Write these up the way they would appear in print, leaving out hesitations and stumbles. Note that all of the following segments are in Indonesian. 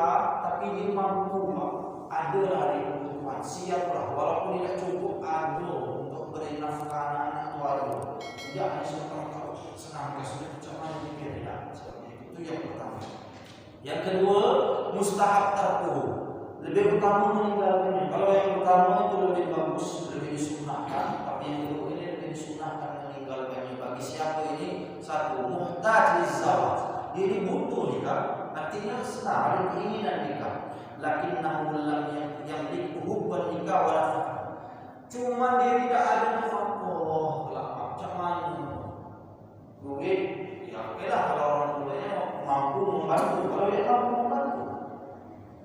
nikah tapi dia mampu, ada lah dia kebutuhan, siaplah walaupun tidak cukup, ada untuk beri nafkah anak keluarga. Tidak hanya sekarang senang kasih cuma dipikir tidak seperti itu yang pertama. Yang kedua, mustahab tarku, lebih utama meninggalkannya. Kalau yang pertama itu lebih bagus, lebih disunahkan, tapi yang kedua ini lebih disunahkan meninggalkannya. Bagi siapa ini? Satu, muhtaj lizawaj, dia butuh nikah, artinya senang, ada keinginan nikah. Lakinnahu lam yamliku hubban nikah wa nafkah. Cuma dia tidak ada nafkah, kelak macam duit, ya oke lah kalau orang tuanya mampu membantu, kalau dia mampu membantu,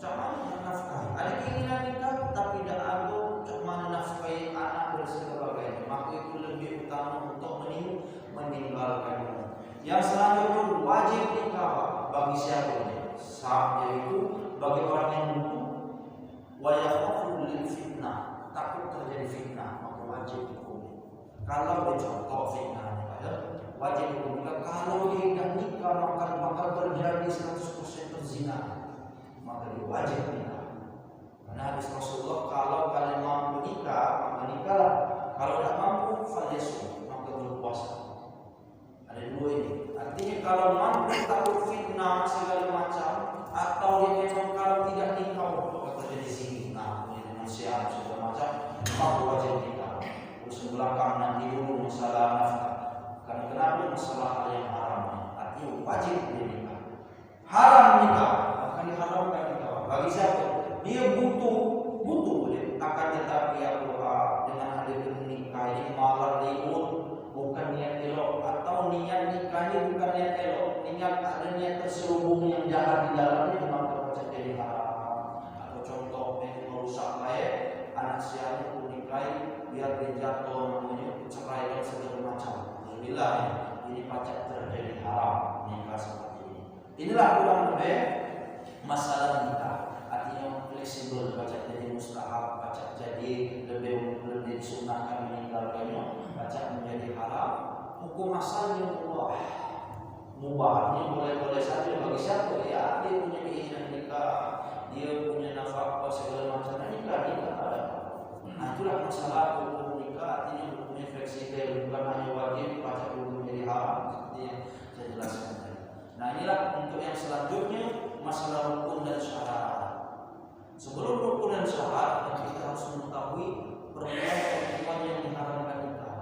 cuma nafkah. Ada keinginan nikah tapi tidak ada cuma nafkahi anak dan sebagainya, maka itu lebih utama untuk meninggalkannya. Yang selanjutnya wajib nikah bagi siapa ini? Yaitu bagi orang yang butuh, wa yakhafu lil fitnah, takut terjadi fitnah, maka wajib hukum. Kalau bercontoh fitnah wajib hukum. Kalau dia tidak nikah maka bakal terjadi 100% perzinahan, maka dia wajib nikah. Karena hadis Rasulullah, kalau kalian mampu nikah maka nikahlah, kalau tidak mampu falyasum, maka berpuasa. Ada dua ini. Artinya kalau mampu takut fitnah segala macam, atau dia memang kalau tidak nikah maka terjadi zina, manusia segala macam, maka wajib nikah. Terus belakang nanti dulu masalah nafkah. Karena kenapa masalah hal yang haram, artinya wajib dia nikah. Haram nikah, akan diharamkan nikah. Bagi siapa? Dia butuh dia. Akan tetapi dengan hadir nikah ini malah ribut, bukan niat elok, atau niat nikahnya bukan niat elok, ada niat terselubung yang jahat di dalamnya, maka bisa jadi haram. Atau contoh yang merusak baik, anak siapa pun nikahi biar dia jatuh namanya cerai dan segala macam. Bila ini pacak terjadi haram nikah seperti ini. Inilah kurang lebih masalah nikah. Artinya fleksibel, pacak jadi mustahab, pacak jadi lebih disunahkan meninggalkannya, pacak menjadi haram. Hukum asalnya mubahnya boleh-boleh saja bagi siapa ya dia punya keinginan nikah, dia punya nafkah segala macam nikah ada. Nah itulah masalah hukum nikah, artinya hukumnya fleksibel, bukan hanya wajib pacak hukum jadi haram seperti yang saya jelaskan tadi. Nah inilah untuk yang selanjutnya masalah rukun dan syarat. Sebelum rukun dan syarat kita harus mengetahui perempuan yang diharamkan nikah.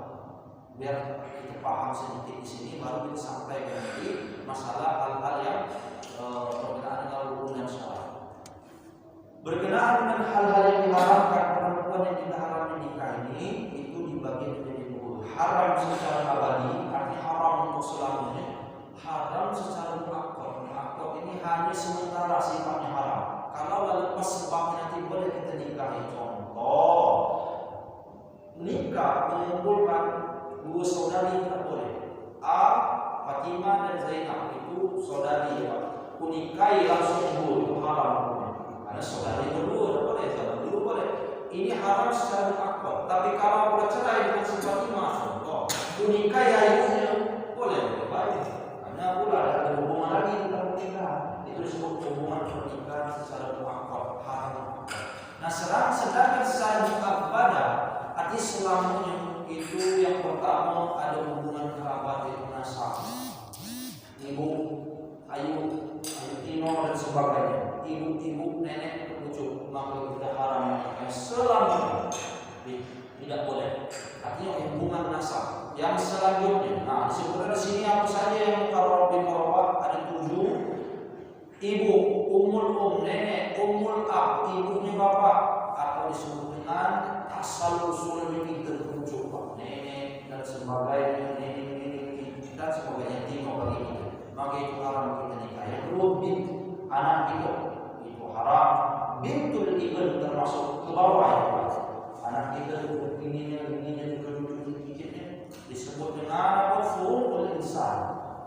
Biar kita paham sedikit di sini, baru kita sampai nanti masalah hal-hal yang berkenaan dengan rukun dan syarat. Berkenaan dengan hal-hal yang diharamkan perempuan yang kita haramkan nikah ini, itu dibagi menjadi dua. Haram secara abadi, artinya haram untuk selamanya. Haram secara muakkad. Muakkad ini hanya sementara sifatnya haram. Kalau lepas sebabnya nanti boleh kita nikahi. Contoh, nikah mengumpulkan dua saudari tidak boleh. Fatimah dan Zainab itu saudari ya. Kunikahi langsung dua, itu haram. Karena saudari berdua tidak boleh, saudari dulu boleh. Ini haram secara muakkad. Tapi kalau bercerai dengan si Fatimah, contoh, kunikahi ayahnya boleh baik. Karena pula ada hubungan lagi tentang pernikahan. Itu disebut hubungan pernikahan secara muakkad, haram. Nah, sedangkan secara muakkad arti selamanya itu yang pertama ada hubungan kerabat yaitu nasab, ibu, ayu tino dan sebagainya, ibu nenek kepucuk, maka kita haram menikah selamanya, tidak boleh. Artinya hubungan nasab. Yang selanjutnya, nah disebutkan di sini apa saja yang kalau ada 7. Ibu, nenek, ibunya bapak, atau disebut dengan asal usul ini terpucuk, nenek dan sebagainya, nenek dan sebagainya, tino bagi kita, maka itu haram kita nikah. Yang kedua, anak itu haram. Bintul ibn termasuk ke bawah ya, anak kita ininya juga dikit-dikitnya disebut dengan furu'ul insan,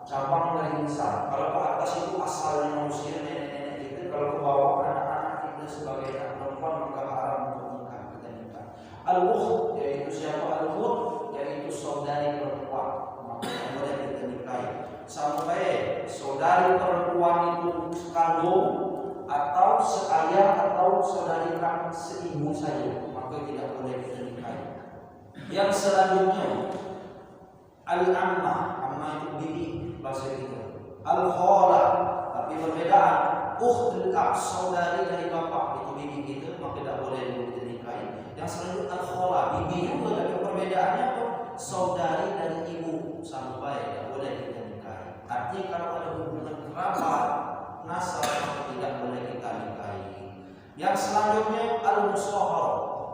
cabang dari insan. Kalau ke atas itu asalnya manusia, nenek-nenek kita, kalau ke bawah anak-anak kita sebagai anak perempuan maka haram untuk nikah, kita nikah. Al-ukht yaitu siapa? Al-ukht yaitu saudari perempuan, maka boleh kita nikahi. Sampai saudari perempuan itu kandung atau seayah atau saudari kandung seibu saja, maka tidak boleh kita nikahi. Yang selanjutnya al-ammah, ammah itu bibi bahasa kita. Al-khala, tapi perbedaan. Ukhtul ab, saudari dari bapak itu bibi kita, maka tidak boleh kita nikahi. Yang selanjutnya al-khala, bibi juga, tapi perbedaannya apa? Saudari dari ibu sampai tidak boleh kita nikahi. Artinya kalau ada hubungan kerabat nasab maka tidak boleh kita nikahi. Yang selanjutnya al-musahhar,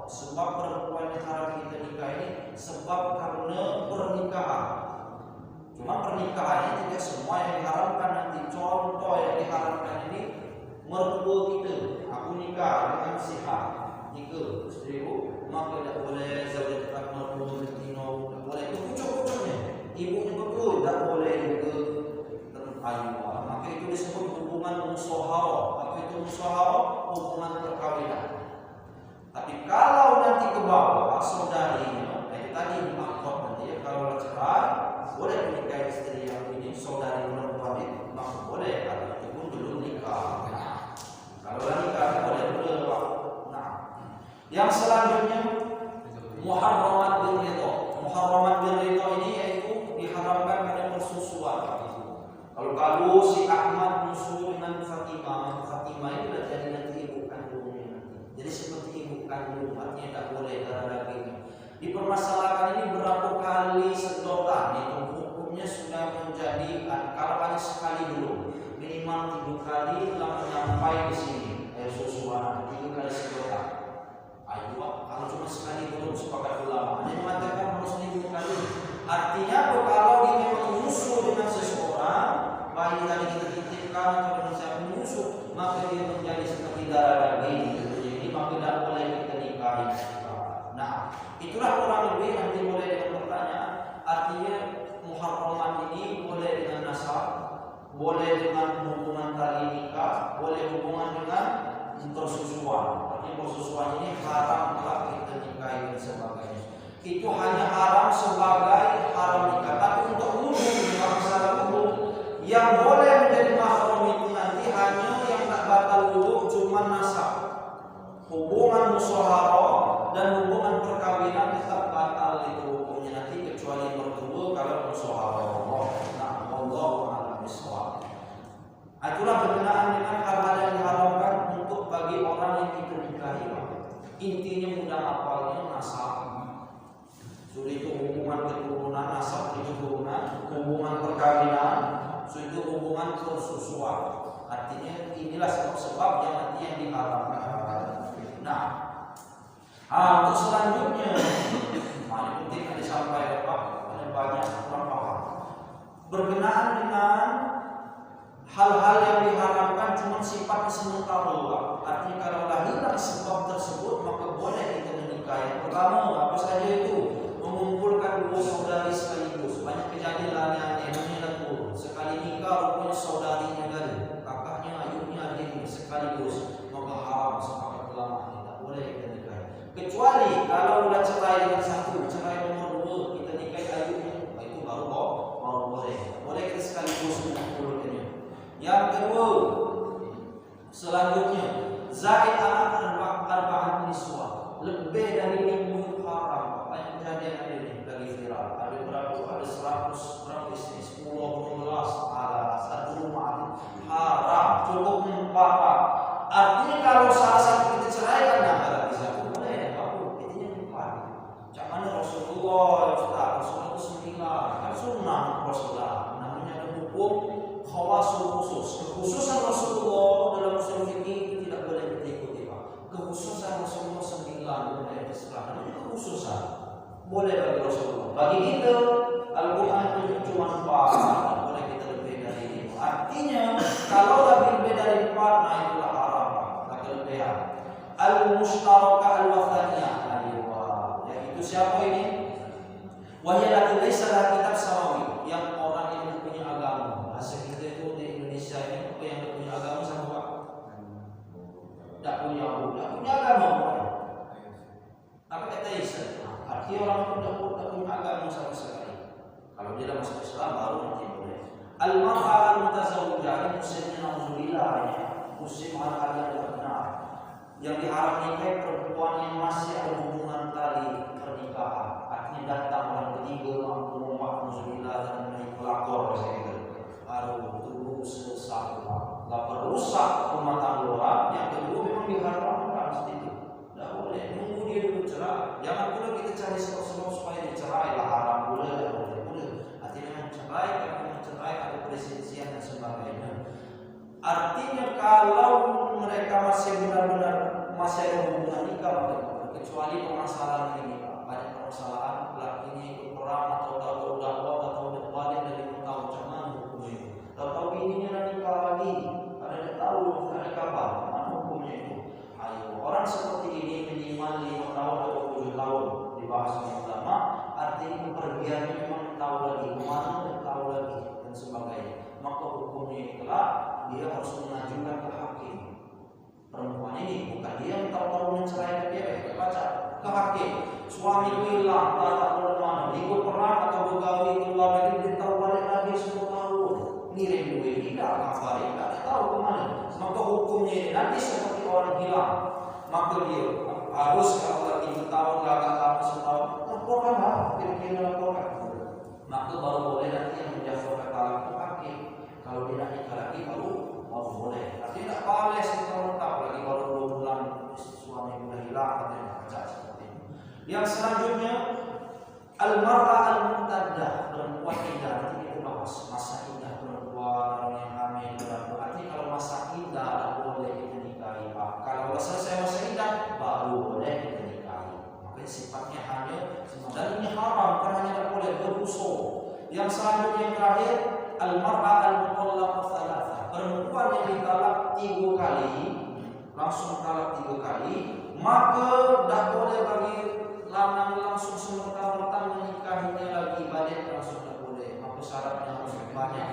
sebab perempuan yang haram kita nikahi sebab karena pernikahan. Cuma pernikahan ini tidak semua yang diharamkan. Nanti contoh yang diharamkan ini mertua kita, aku nikah dengan si A, nikah istriku, maka tidak boleh zaujat mertua betina, tidak boleh itu pucuk-pucuknya. Ibunya betul tidak boleh juga terpayuan. Maka itu disebut hubungan musyawarah. Maka itu musyawarah hubungan perkawinan. Tapi kalau nanti ke bawah saudarinya, itu tadi dimaksud nanti ya, kalau cerai boleh menikahi istri yang ini saudari perempuan itu, maka boleh. Kalau itu pun belum nikah. Kalau nikah boleh belum. Nah, yang selanjutnya muharramat bil ridha. Muharramat bil ridha ini yaitu diharamkan pada persusuan. Kalau si Ahmad musuh dengan Fatimah, Fatimah itu sudah jadi nanti ibu kandungnya nanti. Jadi seperti ibu kandung, artinya tak boleh darah dagingnya. Dipermasalahkan ini berapa kali sedotan, itu hukumnya sudah menjadi, kalau hanya sekali dulu, minimal 3 kali telah menyampai di sini. Susuan 3 kali sedotan. Ayo, kalau cuma sekali belum sepakat ulama. Hanya mengatakan harus 3 kali. Artinya kalau dia memang musuh dengan seseorang, bayi tadi kita titipkan atau dengan siapa musuh, maka dia menjadi seperti darah daging. Jadi maka tidak boleh kita nikahi. Nah, itulah kurang lebih nanti boleh dengan pertanyaan. Artinya muharramat ini boleh dengan nasab, boleh dengan hubungan tali nikah, boleh hubungan dengan persusuan. Artinya persusuan ini haram telah kita nikahi dan sebagainya. Itu hanya haram sebagai haram nikah. Tapi untuk umum, masalah umum, yang boleh menjadi mahram itu nanti hanya yang tak batal wudu cuma nasab. Hubungan musyawarah dan hubungan perkawinan tetap batal itu hukumnya nanti kecuali mertua kalau musyawarah. Nah, wallahu a'lam bishawab. Itulah berkenaan dengan hal-hal yang diharamkan untuk bagi orang yang kita nikahi. Intinya mudah hafalnya nasab. Sudah itu hubungan keturunan, nasab itu hubungan perkawinan, sudah itu hubungan persusuan. Artinya inilah sebab-sebab yang nanti yang diharamkan. Nah, untuk selanjutnya, ini penting yang disampaikan Pak, ada banyak orang paham. Berkenaan dengan hal-hal yang diharamkan cuma sifatnya sementara, Pak. Artinya kalau hilang sebab tersebut maka boleh kita menikah. Yang pertama, apa saja itu? Mengumpulkan 2 saudari sekaligus. Banyak kejadian yang itu sekali nikah rupanya saudarinya dari kakaknya, ayahnya, adiknya sekaligus, maka haram sepakat ulama tidak boleh kita nikah. Kecuali kalau sudah cerai dengan satu, cerai nomor 2 kita nikahi ayahnya, itu baru boleh. Boleh kita sekaligus mengumpulkannya. Yang kedua, selanjutnya zaid anak arba'at niswa, lebih dari 5 haram. Banyak kejadian ada ini lagi viral. Ada berapa? Ada 100 berapa istri, 10, 12, ada 1 rumah haram. Cukup 4. Artinya kalau salah satu kita ceraikan, nah bisa boleh. Aku intinya 4. Macam mana Rasulullah? Rasulullah itu 9. Kan sunnah Rasulullah. Namanya ada hukum khawasul khusus. Kekhususan Rasulullah dalam usul fikih itu tidak boleh diikuti, Pak. Kekhususan Rasulullah 9 boleh diserah. Namanya kekhususan. Boleh bagi Rasulullah. Bagi kita Al-Quran itu cuma 4, boleh kita lebih dari itu. Artinya kalau lebih dari 4, nah itulah haram, tak kelebihan. Al-Mushtarakah Al-Wathaniyah, yaitu siapa ini? Wahiyatu laysa laha kitab samawi, yang orang yang punya agama. Bahasa kita itu di Indonesia ini apa yang punya agama sama Pak? Tak punya agama. Apa kata Isa? Artinya orang itu tak punya agama sama sekali. Kalau dia dah masuk Islam baru nanti boleh. Al-mar'ah al-mutazawwijah, ini muslimnya nauzubillah, musim hal-hal yang tidak benar. Yang diharam nikah perempuan yang masih ada hubungan tali pernikahan, artinya datang orang ketiga mampu Alhamdulillah dan menaik pelakor saya terus sesat nggak perusak rumah tangga orang. Yang kedua memang diharamkan seperti itu, tidak boleh nunggu dia dulu cerai. Jangan pula kita cari sebab supaya dicerai lah, haram pula, tidak boleh pula. Artinya mencerai karena mencerai ada perselisihan dan sebagainya. Artinya kalau mereka masih benar-benar masih ada hubungan nikah, kecuali permasalahan ini, banyak permasalahan laki ini ikut perang atau tahu dakwah atau balik dari tahu jangan hukumnya itu. Tahu bininya nak nikah lagi, ada yang tahu nak nikah apa, mana hukumnya itu. Ayo, orang seperti ini minimal 5 tahun atau 7 tahun dibahas oleh ulama. Artinya kepergiannya memang tahu lagi kemana dan tahu lagi dan sebagainya. Maka hukumnya itulah dia harus mengajukan ke hakim. Perempuan ini bukan dia yang tahu menceraikan dia, baca ke hakim. Suami hilang, tak tahu mana, ikut perang atau begawi keluar lagi, dia tahu balik lagi 10 tahun. Ngirim duit tidak, kabarin, tak tahu kemana. Maka hukumnya ini nanti seperti orang hilang. Maka dia harus kalau lagi 1 tahun, agak lama setahun, laporkan lah, kira-kira laporkan. Maka baru boleh nanti yang menjatuhkan talak ke hakim. Kalau tidak nikah lagi baru boleh. Tapi tidak boleh setahun lagi baru 2 bulan suami sudah hilang, katanya baca seperti itu. Yang selanjutnya al-mar'ah al-mu'taddah, perempuan iddah. Nanti kita bahas masa iddah perempuan yang hamil berapa. Artinya kalau masa iddah tidak boleh kita nikahi. Kalau selesai masa iddah baru boleh kita nikahi. Makanya sifatnya hanya dan ini haram karena hanya tidak boleh berusul. Yang selanjutnya yang terakhir al-mar'ah al-mutallaqah thalatha, perempuan yang ditalak 3 kali, langsung talak 3 kali, maka tak boleh bagi lanang langsung semerta-merta menikahinya lagi, balik langsung tak boleh. Maka syaratnya harus banyak,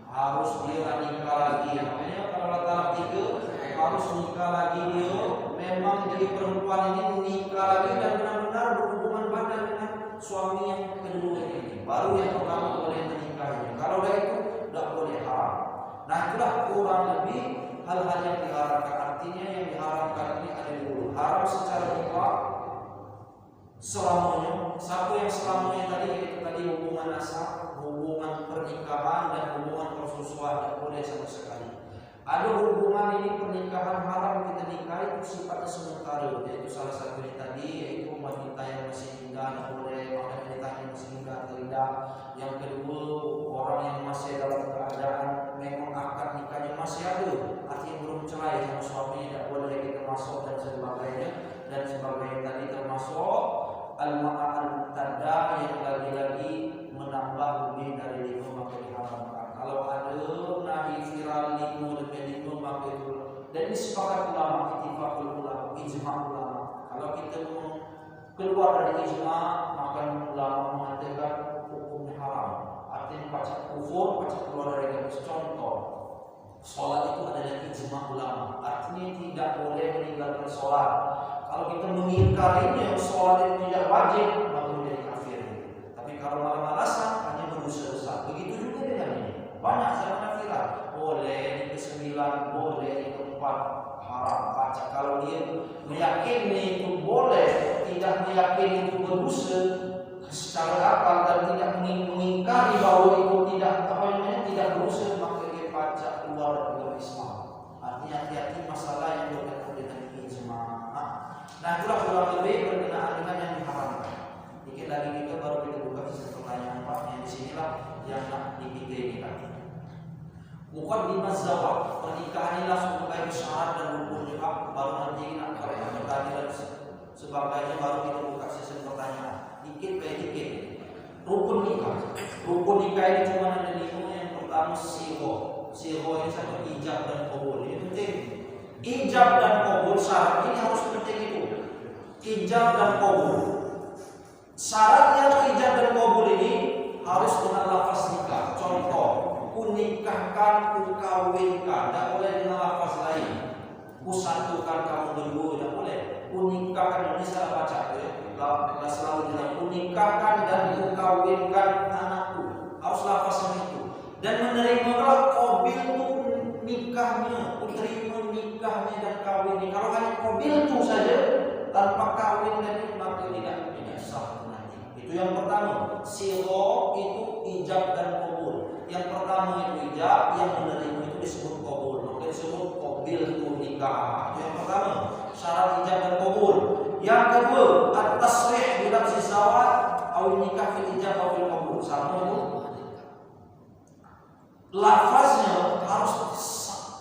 harus dia nikah lagi. Makanya kalau talak 3 harus nikah lagi dia. Memang jadi perempuan ini nikah lagi dan benar-benar berhubungan badan dengan suami yang kedua ini, baru yang pertama boleh menikahinya. Kalau dah itu tak boleh haram. Nah itulah kurang lebih hal-hal yang diharamkan. Artinya yang diharamkan ini ada dulu. Haram secara nikah selamanya. Satu yang selamanya tadi itu tadi hubungan nasab, hubungan pernikahan dan hubungan persusuan, tak boleh sama sekali. Ada hubungan ini pernikahan haram kita nikah itu sifatnya sementara, yaitu salah satunya tadi yaitu wanita yang masih indah tak boleh, wanita yang masih indah tidak. Yang kedua orang yang masih dalam keadaan memang akad nikahnya masih ada, artinya belum cerai sama suaminya, tidak boleh kita masuk dan sebagainya. Dan sebagainya tadi termasuk al-mar'ah al-mu'taddah yang lagi-lagi menambah lebih dari 5 maka diharamkan. Kalau ada nahi viral 5 lebih 5 maka itu, dan ini sepakat ulama, ittifaqul ulama, ijma' ulama. Kalau kita keluar dari ijma' maka ulama mengatakan hukumnya haram. Artinya pacak kufur, pacak keluar dari garis. Contoh, sholat itu adalah ijma' ulama, artinya tidak boleh meninggalkan sholat. Kalau kita mengingkarinya sholat itu tidak wajib, maka menjadi kafir. Tapi kalau malas-malasan hanya berdosa besar. Begitu juga dengan ini. Banyak zaman viral, boleh di ke-9, boleh di ke-4, haram. Baca kalau dia meyakini itu boleh, tidak meyakini itu berdosa secara akal dan tidak mengingkari bahwa itu tidak berdosa, maka dia baca keluar dari Islam. Artinya hati-hati masalah yang berkaitan dengan ijma'. Nah itulah kurang lebih berkenaan dengan yang diharamkan. Dikit lagi kita baru kita buka sisi pertanyaan Pak. Yang disinilah yang nak dipikirkan. Muqaddimah zawaj, pernikahan ini langsung berkait syarat dan rukun hak. Baru nanti nak kalau yang bertanya dan sebagainya baru kita buka sisi pertanyaan. Dikit kayak dikit. Rukun nikah. Rukun nikah ini cuma ada 5. Yang pertama sihoh. Sihoh ini sama ijab dan qabul. Ini penting. Ijab dan qabul syarat ini harus penting itu. Ijab dan qabul. Syaratnya ijab dan qabul ini harus dengan lafaz nikah. Contoh, kunikahkan, kukawinkan, tidak boleh dengan lafaz lain. Kusatukan kamu berdua, tidak boleh. Kunikahkan, ini salah baca ya. Tidak selalu bilang kunikahkan dan kukawinkan anakku. Harus lafaz yang itu. Dan menerimalah qabil itu nikahnya, ku terima nikahnya dan kawinnya. Kalau hanya qabiltu saja tanpa kawin dan maka tidak sah nanti. Itu yang pertama. Sigha itu ijab dan qabul. Yang pertama itu ijab, yang menerima itu disebut qabul. Maka disebut qabiltu nikah. Itu yang pertama, syarat ijab dan qabul. Yang kedua, at-tasrih bi lafzi zawaj aw nikah fil ijab aw fil qabul. Sama itu. Lafaznya harus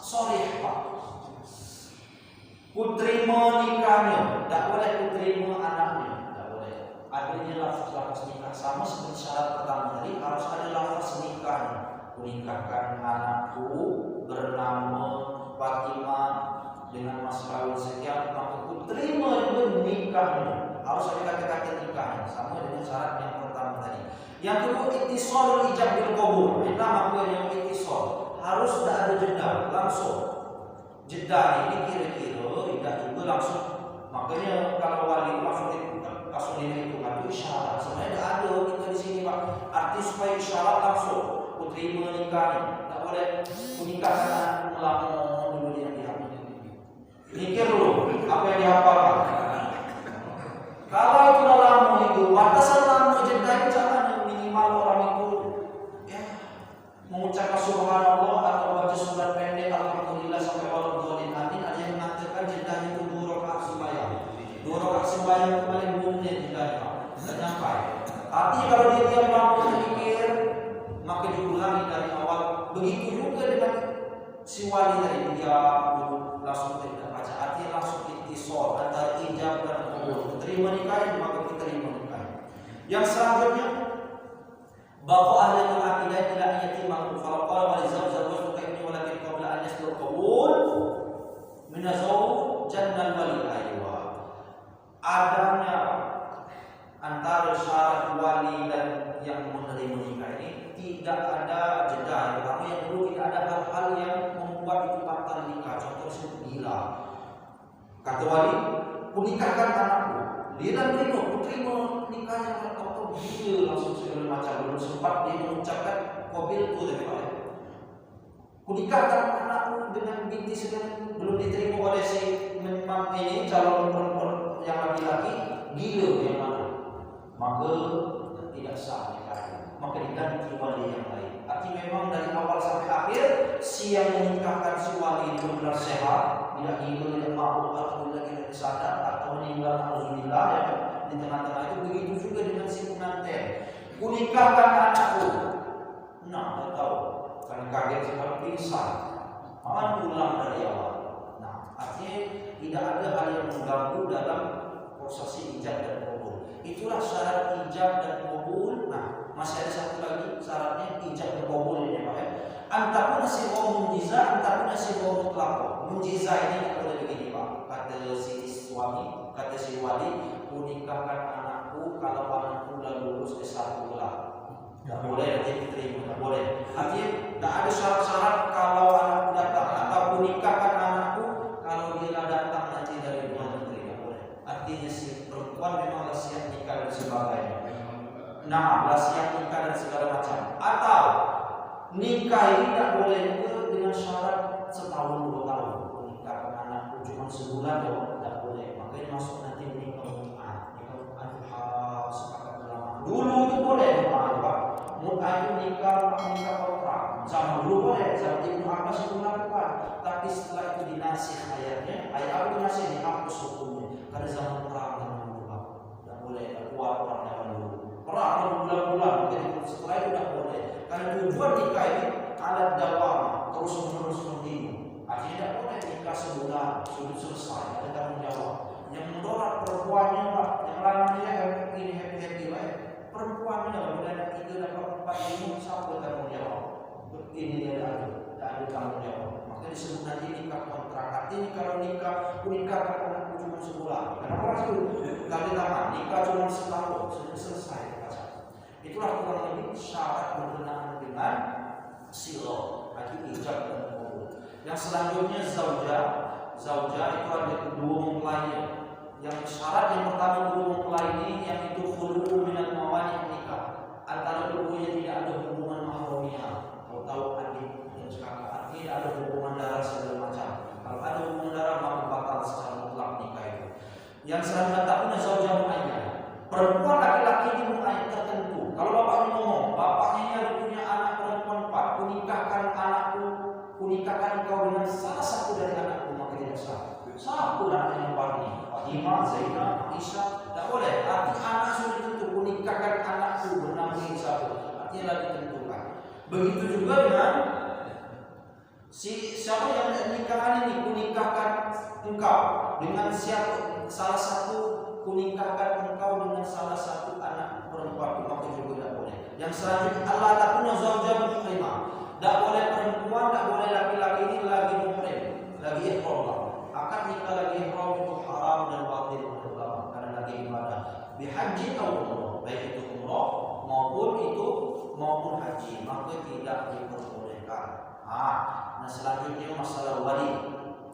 sharih, Pak. Ku terima nikahnya, tak boleh ku terima anaknya, tak boleh. Adanya lafaz nikah sama seperti syarat pertama tadi, harus ada lafaz nikahnya. Ku nikahkan anakku bernama Fatimah dengan mas kawin sekian, maka ku terima juga nikahnya. Harus ada kata-kata nikahnya, sama dengan syarat yang pertama tadi. Yang kedua, ittisalul ijab bil qabul. Kita makna yang ittisal harus tidak ada jeda, langsung. Jeda ini kira-kira tidak juga langsung. Makanya kalau wali langsung itu kan isyarat. Sebenarnya tidak ada kita di sini, Pak. Arti supaya isyarat langsung. Ku terima nikahnya. Tak boleh ku nikahkan anakku melamar dulu yang dihafal. Mikir dulu apa yang dihafalkan. Kalau itu lama itu, batasan lama jeda itu jangan minimal orang itu ya mengucapkan subhanallah atau baca surat pendek alhamdulillah sampai waladhdallin amin. Ada yang mengatakan jeda itu 2 rakaat sembahyang. 2 rakaat sembahyang itu paling 2 menit jedanya. Tidak sampai. Artinya kalau dia diam lama berpikir, maka diulangi dari awal. Begitu juga dengan si wali tadi, dia langsung tidak baca. Artinya langsung ittisal antara ijab dan qabul. Terima nikah, maka kita terima nikah. Yang selanjutnya, bahwa ahli akidah tidak yatimah falaqala wa zawjatu kaini walakin qabla an yasdur qabul min azwaj jannal wali aywa. Adanya antara syarat wali dan yang menerima nikah ini tidak ada jeda. Yang pertama, yang kedua, tidak ada hal-hal yang membuat itu batal nikah. Contoh disebut gila. Kata wali, ku nikahkan anakku. Dia dan terima nikahnya, atau gila langsung segala macam. Belum sempat dia mengucapkan qabiltu tadi, Pak. Ku nikahkan anakku dengan binti segala, belum diterima oleh si memang ini calon perempuan yang laki-laki, gila yang mana? Maka tidak sah nikahnya. Maka diganti wali yang lain. Artinya memang dari awal sampai akhir si yang menikahkan si wali itu benar sehat, tidak gila, tidak mabuk, atau tidak sadar, atau meninggal alhamdulillah ya. Di tengah-tengah itu begitu juga dengan si pengantin. Ku nikahkan anakku. Nah, tak tahu. Karena kaget sekali pingsan. Aman pulang dari awal. Nah, artinya tidak ada hal yang mengganggu dalam prosesi ijab dan qabul. Itulah syarat ijab dan qabul. Nah, masih ada satu lagi syaratnya ijab dan qabul ini, Pak ya. Antakuna sigha munjiza, antakuna sigha mutlaq. Munjiza ini ada begini, Pak. Kata si suami, kata si wali, ku nikahkan anakku kalau anakku sudah lulus S1 lah. Tidak boleh nanti diterima, tidak boleh. Artinya tidak ada syarat-syarat kalau anakku datang, atau ku nikahkan anakku kalau dia datang nanti dari luar negeri, tidak boleh. Artinya si perempuan memanglah siap nikah dan sebagainya. Nah, siap nikah dan segala macam. Atau nikah ini tidak boleh juga dengan syarat setahun 2 tahun. Nikahkan anakku cuma sebulan doang, tidak boleh. Makanya masuk nanti nikah mut'ah. Nikah mut'ah itu harus sepakat ulama. Dulu itu boleh mut'ah, Pak. Mut'ah itu nikah kontrak. Zaman dulu boleh, zaman Ibnu Abbas itu melakukan. Tapi setelah itu dinasih ayatnya, ayat apa dinasih, dihapus hukumnya. Karena zaman perang dengan berubah. Tidak boleh, tidak kuat orang zaman dulu. Perang berbulan-bulan, jadi setelah itu tidak boleh. Karena tujuan nikah ini alat dawam, terus menerus continue. Artinya tidak boleh nikah sebulan sudah selesai, ada tanggung jawab. Yang menolak perempuannya, Pak, yang lainnya happy lah. Perempuannya bila ada 3 dapat 4 ini siapa tanggung jawab? Ini dia tidak ada tanggung jawab. Maka disebut nanti nikah kontrak. Artinya kalau nikah anakku cuma sebulan. Kenapa sih? Kali tangan nikah cuma setahun sudah selesai. Itulah kurang lebih syarat berkenaan dengan silo, arti ijab dan qabul. Yang selanjutnya zaujah. Zaujah itu ada kedua mempelainya. Yang syarat yang pertama kedua mempelai ini yang itu khulu'u minal mawani' nikah. Antara keduanya tidak ada hubungan mahramiyah. Tahu adik dan kakak, tidak ada hubungan darah segala macam. Kalau ada hubungan darah maka batal secara mutlak nikah itu. Yang selanjutnya tak punya zaujah muayyan. Perempuan laki-laki ini muayyan tertentu. Kalau bapaknya ngomong, bapaknya ini ada punya anak perempuan 4, kunikahkan anakku, kunikahkan engkau dengan salah satu dari anakku, maka tidak sah. Satu anak yang ini, Fatimah, Zainab, Aisyah, tidak boleh. Arti anak sudah tentu, kunikahkan anakku bernama ini satu. Artinya sudah ditentukan. Begitu juga dengan siapa yang nikahkan ini, kunikahkan engkau dengan siapa, salah satu, kunikahkan engkau dengan salah satu anak perempuan, maka juga tidak boleh. Yang selanjutnya Allah tak punya zaujah muhrimah. Tidak boleh perempuan, tidak boleh laki-laki ini lagi muhrim, lagi ihram. Akad nikah lagi ihram itu haram dan batil menurut ulama karena lagi ibadah. Bihaji atau umrah, baik itu umrah maupun haji, maka tidak diperbolehkan. Nah selanjutnya masalah wali.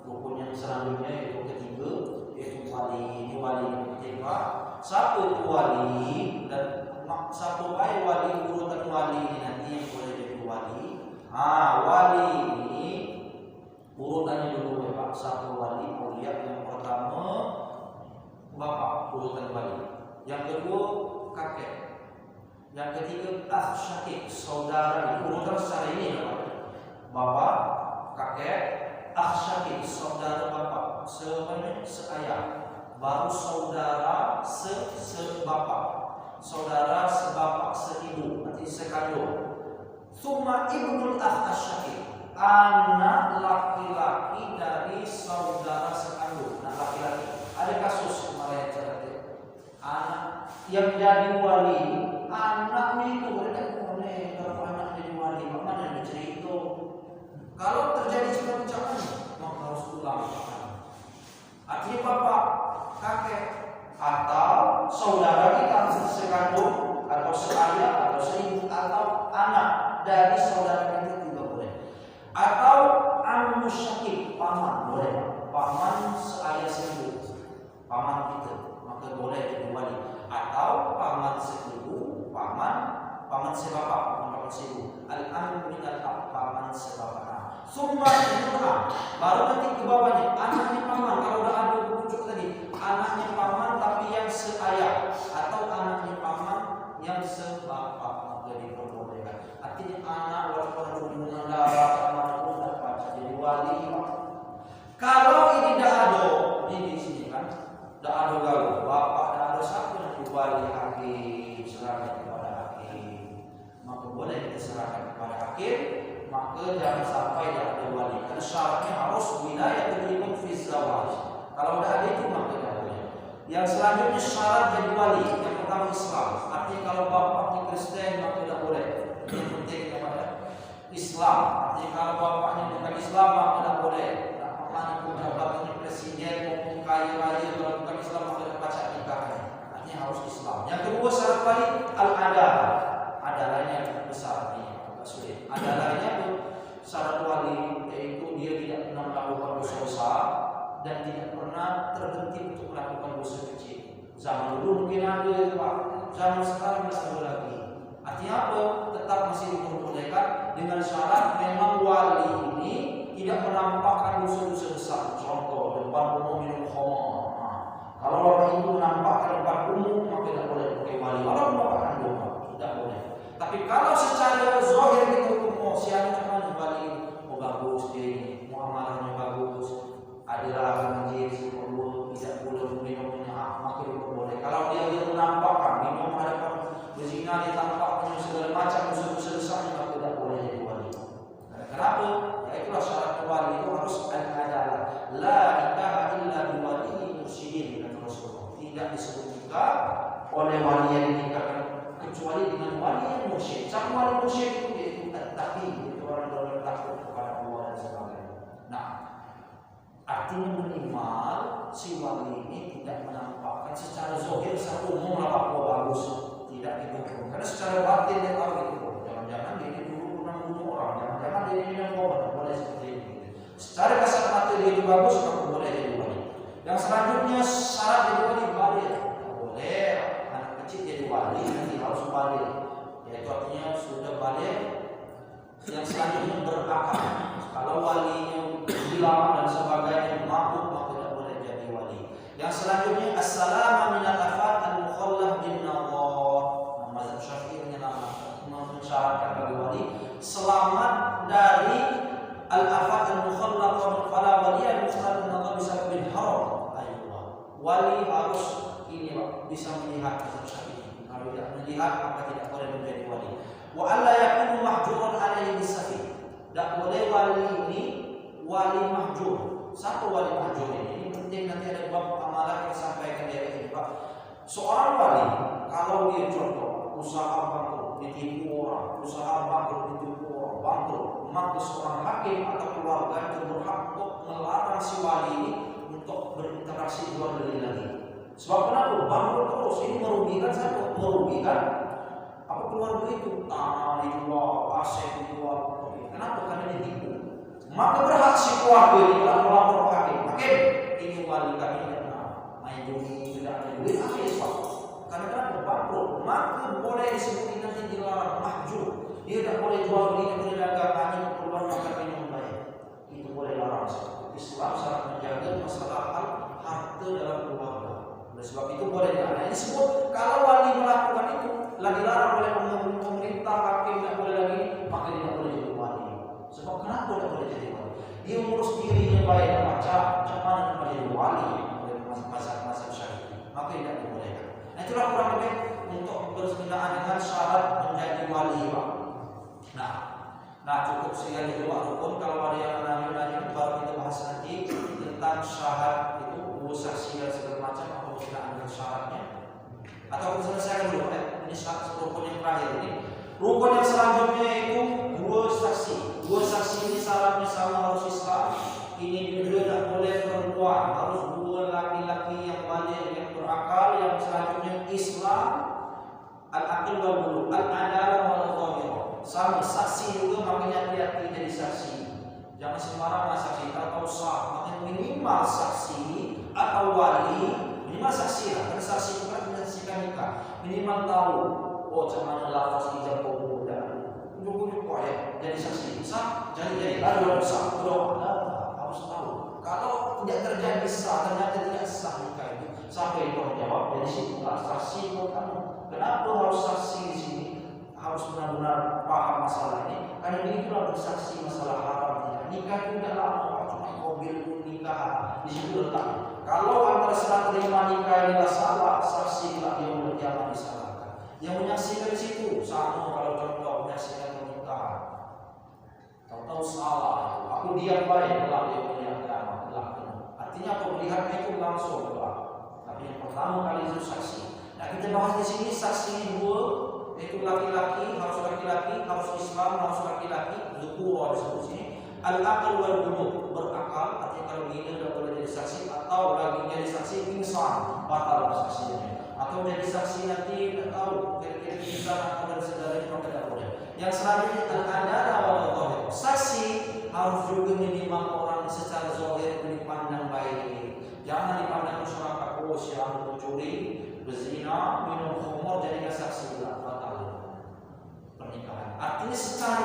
Rukun yang selanjutnya itu ketiga, yaitu wali. Ini wali yang ketiga. Satu itu wali dan satu baik wali, urutan wali ini nanti yang boleh jadi wali. Wali ini urutannya dulu ya Pak. Satu wali aulia, yang pertama bapak urutan wali, yang kedua kakek, yang ketiga syakik saudara. Ini urutan secara ini ya Pak. Bapak, kakek, syakik saudara bapak, seayah, baru saudara sebapak, saudara sebapak seibu, nanti sekandung. Summa ibnul syakik, anak laki-laki dari saudara sekandung. Anak laki-laki. Ada kasus kemarin cerita, anak yang jadi wali, anaknya itu boleh kalau anak jadi wali, mana yang cerita? Kalau terjadi cerita-cerita maka harus ulang. Artinya bapak, kakek, atau saudara kita sekandung, atau seayah, atau seibu, atau anak dari saudara kita juga boleh. Atau ammu syakik, paman boleh. Paman seayah seibu, paman kita, maka boleh jadi wali. Atau paman seibu, paman sebapak, paman seibu. Al-ammu min al-ab, paman sebapak. Summa ibnuha, baru nanti ke bawahnya anaknya paman. Kalau udah ada bujuk tadi, anaknya paman tapi yang seayah, atau anaknya paman yang sebapak, maka diperbolehkan. Artinya anak walaupun ada hubungan darah sama pun dapat jadi wali. Kalau ini tidak ada, ini di sini kan, tidak ada gaul, bapak tidak ada satu yang wali hakim, serahkan kepada hakim, maka boleh kita serahkan kepada hakim. Maka jangan sampai tidak ada wali. Karena syaratnya harus wilayah terlibat fizzawaj. Kalau tidak ada itu maka tidak boleh. Yang selanjutnya syarat jadi wali. Yang pertama Islam. Artinya kalau bapaknya Kristen maka tidak boleh. Yang penting kepada Islam. Artinya kalau bapaknya bukan Islam maka tidak boleh. Bapaknya punya bapaknya presiden maupun kaya raya, kalau bukan Islam maka tidak baca nikahnya. Artinya harus Islam. Yang kedua syarat wali al-adalah. Adalahnya yang besar ini. Sulit. Ada lainnya tuh syarat wali, yaitu dia tidak pernah melakukan dosa besar dan tidak pernah terhenti untuk melakukan dosa kecil. Zaman dulu mungkin ada itu Pak, zaman sekarang tidak ada lagi. Artinya apa? Tetap masih diperbolehkan dengan syarat memang wali ini tidak menampakkan dosa-dosa besar. Contoh depan umum minum khamar. Kalau orang itu menampakkan depan umum maka tidak boleh pakai wali. Walaupun menampakkan dosa tidak boleh. Tapi kalau secara zahir kita hukum siapa mana wali, bagus dia ini, muamalahnya bagus, adalah masjid sepuluh, tidak boleh minum minyak, maka boleh. Kalau dia menampakkan minum hadapan berzina, dia tampaknya segala macam dosa-dosa besarnya, maka tidak boleh jadi wali. Kenapa? Ya itulah syarat wali itu harus al-adalah. La nikaha illa bi wali mursyidin, kata Rasulullah. Tidak disebut nikah oleh wali yang dinikahkan kecuali dengan wali yang mursyid. Sang wali mursyid itu yaitu at-taqi, itu orang yang takut kepada Allah dan sebagainya. Nah, artinya minimal si wali ini tidak menampakkan secara zahir satu umum lah bahwa bagus, tidak dihukum. Karena secara batin dia tahu itu. Jangan-jangan dia ini dulu pernah bunuh orang, jangan-jangan dia ini yang boleh seperti ini. Secara kasat mata dia itu bagus, maka boleh jadi wali. Yang selanjutnya syarat jadi wali balik. Boleh anak kecil jadi wali, nanti harus balik. Yaitu artinya sudah balik. Yang selanjutnya berakal. Kalau wali selanjutnya as-salama min al-afat al-mukhallaf bin nadhar. Mazhab Syafi'i mensyaratkan bagi wali selamat dari al-afat al-mukhallaf fala waliya mukhallaf bin nadhar bisa bin haram. Aywa. Wali harus ini Pak, bisa melihat mazhab Syafi'i. Kalau tidak melihat maka tidak boleh menjadi wali. Wa alla yakunu mahjuran alaihi bisafi. Tidak boleh wali ini wali mahjur. Satu wali mahjur ini penting, nanti ada bab amalan yang disampaikan dari ini Pak. Seorang wali kalau dia contoh usaha bangkrut ditipu orang, usaha bangkrut ditipu orang, bangkrut, maka seorang hakim atau keluarga itu berhak untuk melarang si wali ini untuk berinteraksi jual beli lagi. Sebab kenapa? Bangkrut terus, ini merugikan satu, merugikan apa keluarga itu, tanah dijual, aset dijual. Kenapa? Karena ditipu. Maka berhak si keluarga ini melapor ke hakim. Hakim, ini wali kami main judi, tidak ada duit, akhirnya sebab. Karena kenapa? Bangkrut. Maka boleh disebut nanti dilarang mahjur. Dia tidak boleh jual beli, tidak boleh dagang, hanya keluar makan minum baik. Itu boleh larang. Islam sangat menjaga masalah harta dalam keluarga. Oleh sebab itu boleh dilarang. Ini disebut kalau wali melakukan itu lagi larang oleh pemerintah, hakim tidak boleh lagi, maka dia tidak boleh jadi wali. Sebab kenapa tidak boleh jadi wali? Dia urus dirinya baik dan baca, macam mana menjadi wali oleh mazhab Syafi'i, maka tidak dibolehkan. Nah, itulah kurang lebih untuk berkenaan dengan syarat menjadi wali. Nah cukup sekian dulu rukun. Kalau ada yang nanya baru kita bahas nanti tentang syarat itu, saksi dan segala macam, apa berkenaan dengan syaratnya. Atau kita selesaikan dulu ini syarat rukun yang terakhir ini. Rukun yang selanjutnya itu dua saksi. Dua saksi ini syaratnya sama, harus Islam. Ini juga tidak boleh perempuan, harus dua laki-laki yang baligh, yang berakal. Yang selanjutnya Islam, al-aqil wal bulugh, al-adalah wal dhahirah. Sama saksi juga, makanya hati-hati jadi saksi. Jangan sembarangan saksi, atau sah. Makanya minimal saksi atau wali, minimal saksi lah. Karena saksi itu kan menyaksikan nikah. Minimal tahu, oh cuman lafaz ijab kabul dan ujuk-ujuk ya jadi saksi. Sah, jadi ada sah, belum harus tahu. Kalau tidak terjadi sah, ternyata tidak sah nikah itu, sampai itu menjawab. Jadi situlah saksi buat kamu. Kenapa harus saksi di sini? Harus benar-benar paham masalah ini. Karena ini itulah bersaksi masalah haram nikah itu tidak lama, cuma mobil pun nikah di situ letak. Kalau antara serah terima nikah inilah salah, saksi lah yang berjamaah disalahkan. Yang menyaksikan di situ sama, kalau contoh menyaksikan pernikahan, tahu-tahu salah, aku diam baik, telah dia melihat agama, telah kena. Artinya aku melihatnya itu langsung telah. Tapi yang pertama kali itu saksi. Nah kita bahas di sini saksi dua, yaitu laki-laki, harus laki-laki, harus Islam, harus laki-laki, zukurah disebut sini. Al-aqil wal bulugh, berakal, artinya kalau gila tidak boleh jadi saksi, atau lagi jadi saksi pingsan, batal saksinya. Atau jadi saksi nanti tidak tahu kira-kira pingsan atau dari saudaranya, maka tidak boleh. Yang selanjutnya al-adalah wal dhahir. Saksi harus juga minimal orang secara zahir dipandang baik. Jangan dipandang masyarakat, oh siapa mencuri, berzina, minum khamr, jadi saksi lah, batal pernikahan. Artinya secara,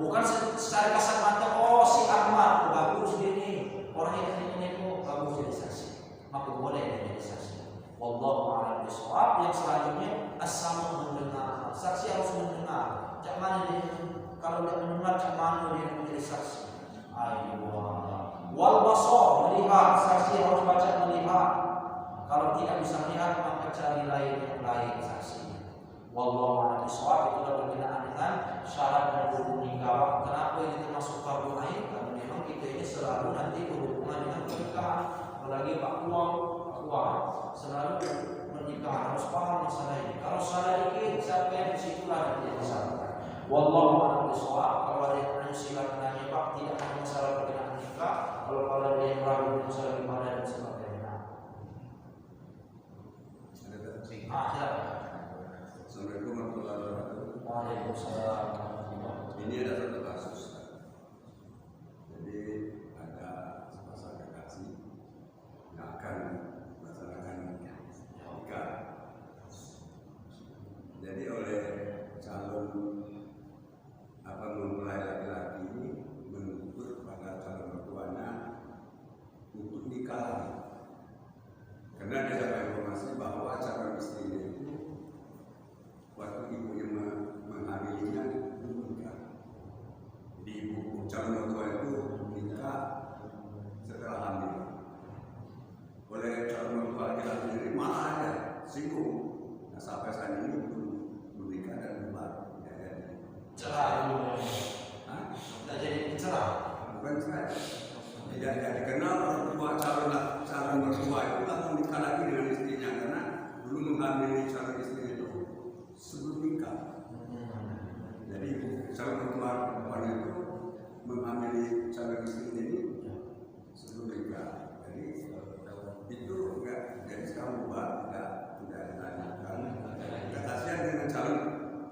bukan secara kasat mata, oh si Ahmad bagus dia nih, orang yang itu bagus jadi saksi, maka boleh jadi saksi. Wallahu a'lam bishawab. Yang selanjutnya as-sama, mendengar. Saksi harus mendengar. Cak mana dia, kalau dia mendengar, cak mana dia menjadi saksi. Wal basar, melihat. Saksi harus baca melihat. Kalau tidak bisa melihat, maka cari lain yang lain saksi. Wallahu a'lam bishawab. Itulah berkenaan dengan syarat dan rukun nikah. Kenapa ini termasuk fardu ain? Karena memang kita ini selalu nanti berhubungan dengan pernikahan. Apalagi Pak Kuang selalu menikah, harus paham masalah ini. Kalau salah dikit, siapa yang disitulah nanti yang disalahkan. Wallahu a'lam bishawab. Kalau ada yang nanya silakan nanya Pak. Tidak hanya masalah berkenaan nikah. Kalau ada yang ragu masalah ibadah dan sebagainya. Silakan. Assalamualaikum warahmatullahi wabarakatuh. Waalaikumsalam. Ini ada satu kasus. Jadi ada sepasang kekasih yang akan melaksanakan nikah. Jadi oleh calon mempelai laki-laki ini menuntut pada calon mertuanya untuk nikah lagi. Karena dia dapat informasi bahwa calon istrinya itu waktu ibunya menghamilinya belum nikah. Jadi ibu calon mertua itu nikah setelah hamil. Oleh calon mertua laki-laki sendiri malah ada singgung. Nah, sampai saat ini belum nikah dan belum jadi. Cerah dulu. Tidak jadi cerah. Bukan cerai. Tidak dikenal orang tua calon mertua itu langsung nikah lagi dengan istrinya karena belum menghamili calon istri itu sebelum nikah. Jadi calon mertua perempuan itu menghamili calon istri ini sebelum nikah. Jadi itu enggak. Jadi sekarang buat tidak ditanyakan. Kasihan dengan calon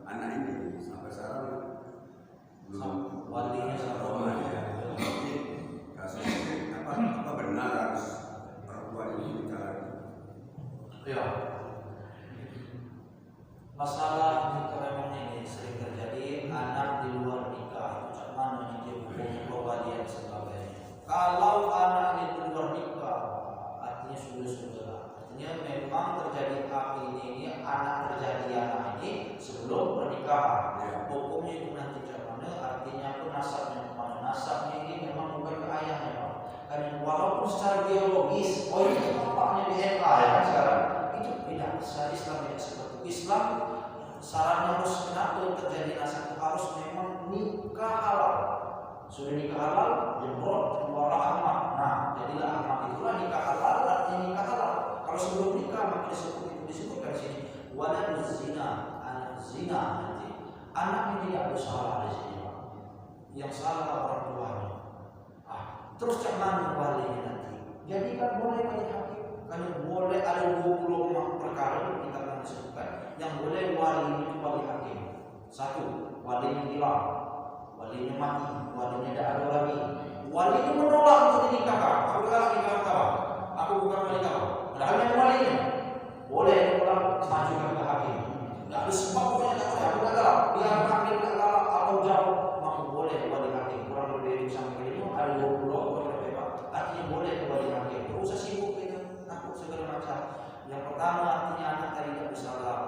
anak ini sampai sekarang belum walinya sama ya. Kasusnya apa benar harus perempuan ini nikah lagi? Ya. Masalah jika memang ini sering terjadi anak di luar nikah, itu mana dia hukum perwalian sebagainya. Kalau anak ini di luar nikah, artinya sudah. Artinya memang terjadi ini anak terjadi anak ini sebelum pernikahan. Hukumnya itu nanti mana? Artinya pun nasabnya kemana? Nasabnya ini memang bukan ke ayahnya, Pak. Karena walaupun secara biologis, itu bapaknya di DNA ya kan sekarang, itu tidak. Secara Islam tidak seperti Islam. Syaratnya harus kenapa terjadi nasab itu harus memang nikah halal. Sudah nikah halal, jembrot keluarlah amat. Nah, jadilah amat itulah nikah halal, artinya nikah halal. Kalau sebelum nikah maka disebutkan di sini waladuz zina, anak zina nanti. Anak ini tidak bersalah di sini, Pak. Yang salah orang tuanya. Terus cak mana walinya nanti? Jadi kan boleh bagi hakim. Karena boleh ada 20 perkara kita akan disebutkan yang boleh wali itu bagi hakim. Satu, walinya hilang, walinya mati, walinya tidak ada lagi. Walinya menolak untuk dinikahkan. Aku bilang nikah kau, aku bukan wali kau. Padahal yang walinya boleh pulang majukan ke hakim. Tidak ada sebab pokoknya tak boleh. Aku katakan biar hakim tak galak atau jauh, maka boleh wali hakim. Kurang lebih sampai ini ada 20 artinya boleh wali hakim. Terus usah sibuk dengan aku segala macam. Yang pertama artinya anak tadi tidak bersalah.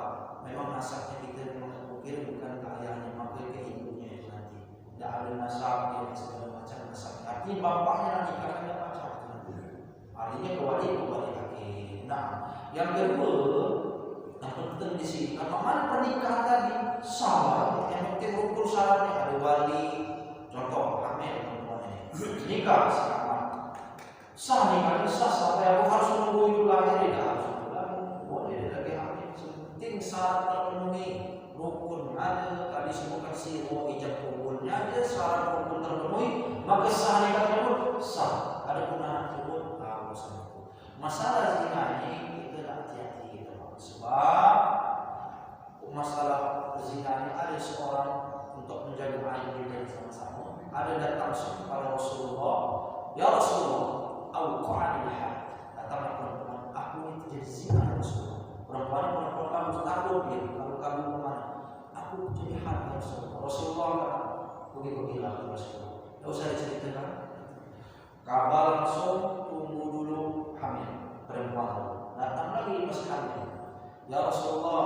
Memang nasabnya kita mengukir bukan ke ayahnya, maka ke ibunya itu nanti. Tidak ada nasabnya segala macam nasabnya. Artinya bapaknya nanti karena tidak macam itu nanti. Artinya ke wali hakim. Nah, yang kedua yang penting di sini, apakah pernikahan tadi sama? Yang penting ukur syaratnya ada wali. Contoh hamil perempuan ini nikah sekarang. Sah nikah ini sah sampai aku harus menunggu itu lagi tidak harus menunggu. Boleh lagi hamil. Penting syarat terpenuhi, rukun ada, tadi sebutkan siro ijab kabulnya aja syarat rukun terpenuhi, maka sah nikahnya pun sah. Ada pun anak tersebut harus menunggu. Masalah zina ini kita hati-hati kita, sebab masalah zina ini ada seorang untuk menjaga aib dari sama-sama. Ada datang kepada Rasulullah, ya Rasulullah, awqa'ani al-had. Datang perempuan, aku ini terjadi zina ya Rasulullah. Perempuan kamu takut dia, kalau kamu kemana? Aku jadi had ya Rasulullah. Rasulullah begitu-begitu Rasulullah. Tidak usah diceritakan. Kabar langsung tunggu dulu hamil perempuan. Datang lagi masih hamil. Ya Rasulullah,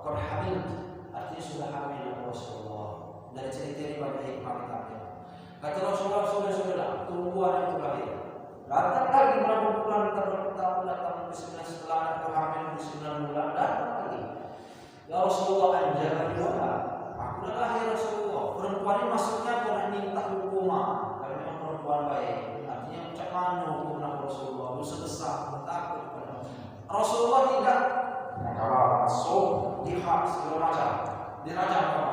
kau hamil, artinya sudah hamil ya Rasulullah. Dari cerita ini banyak hikmah kita ambil. Kata Rasulullah, sudah tunggu anak itu lahir. Datang lagi berapa bulan datang bismillah setelah anak hamil di 9 bulan datang lagi. Ya Rasulullah anjara juga. Aku dah lahir Rasulullah. Perempuan ini maksudnya pernah minta hukuman karena memang perempuan baik. Artinya macam mana hukuman Rasulullah? Dosa besar, takut kepada Rasulullah tidak. Kalau masuk dihak segala macam, dirajam apa?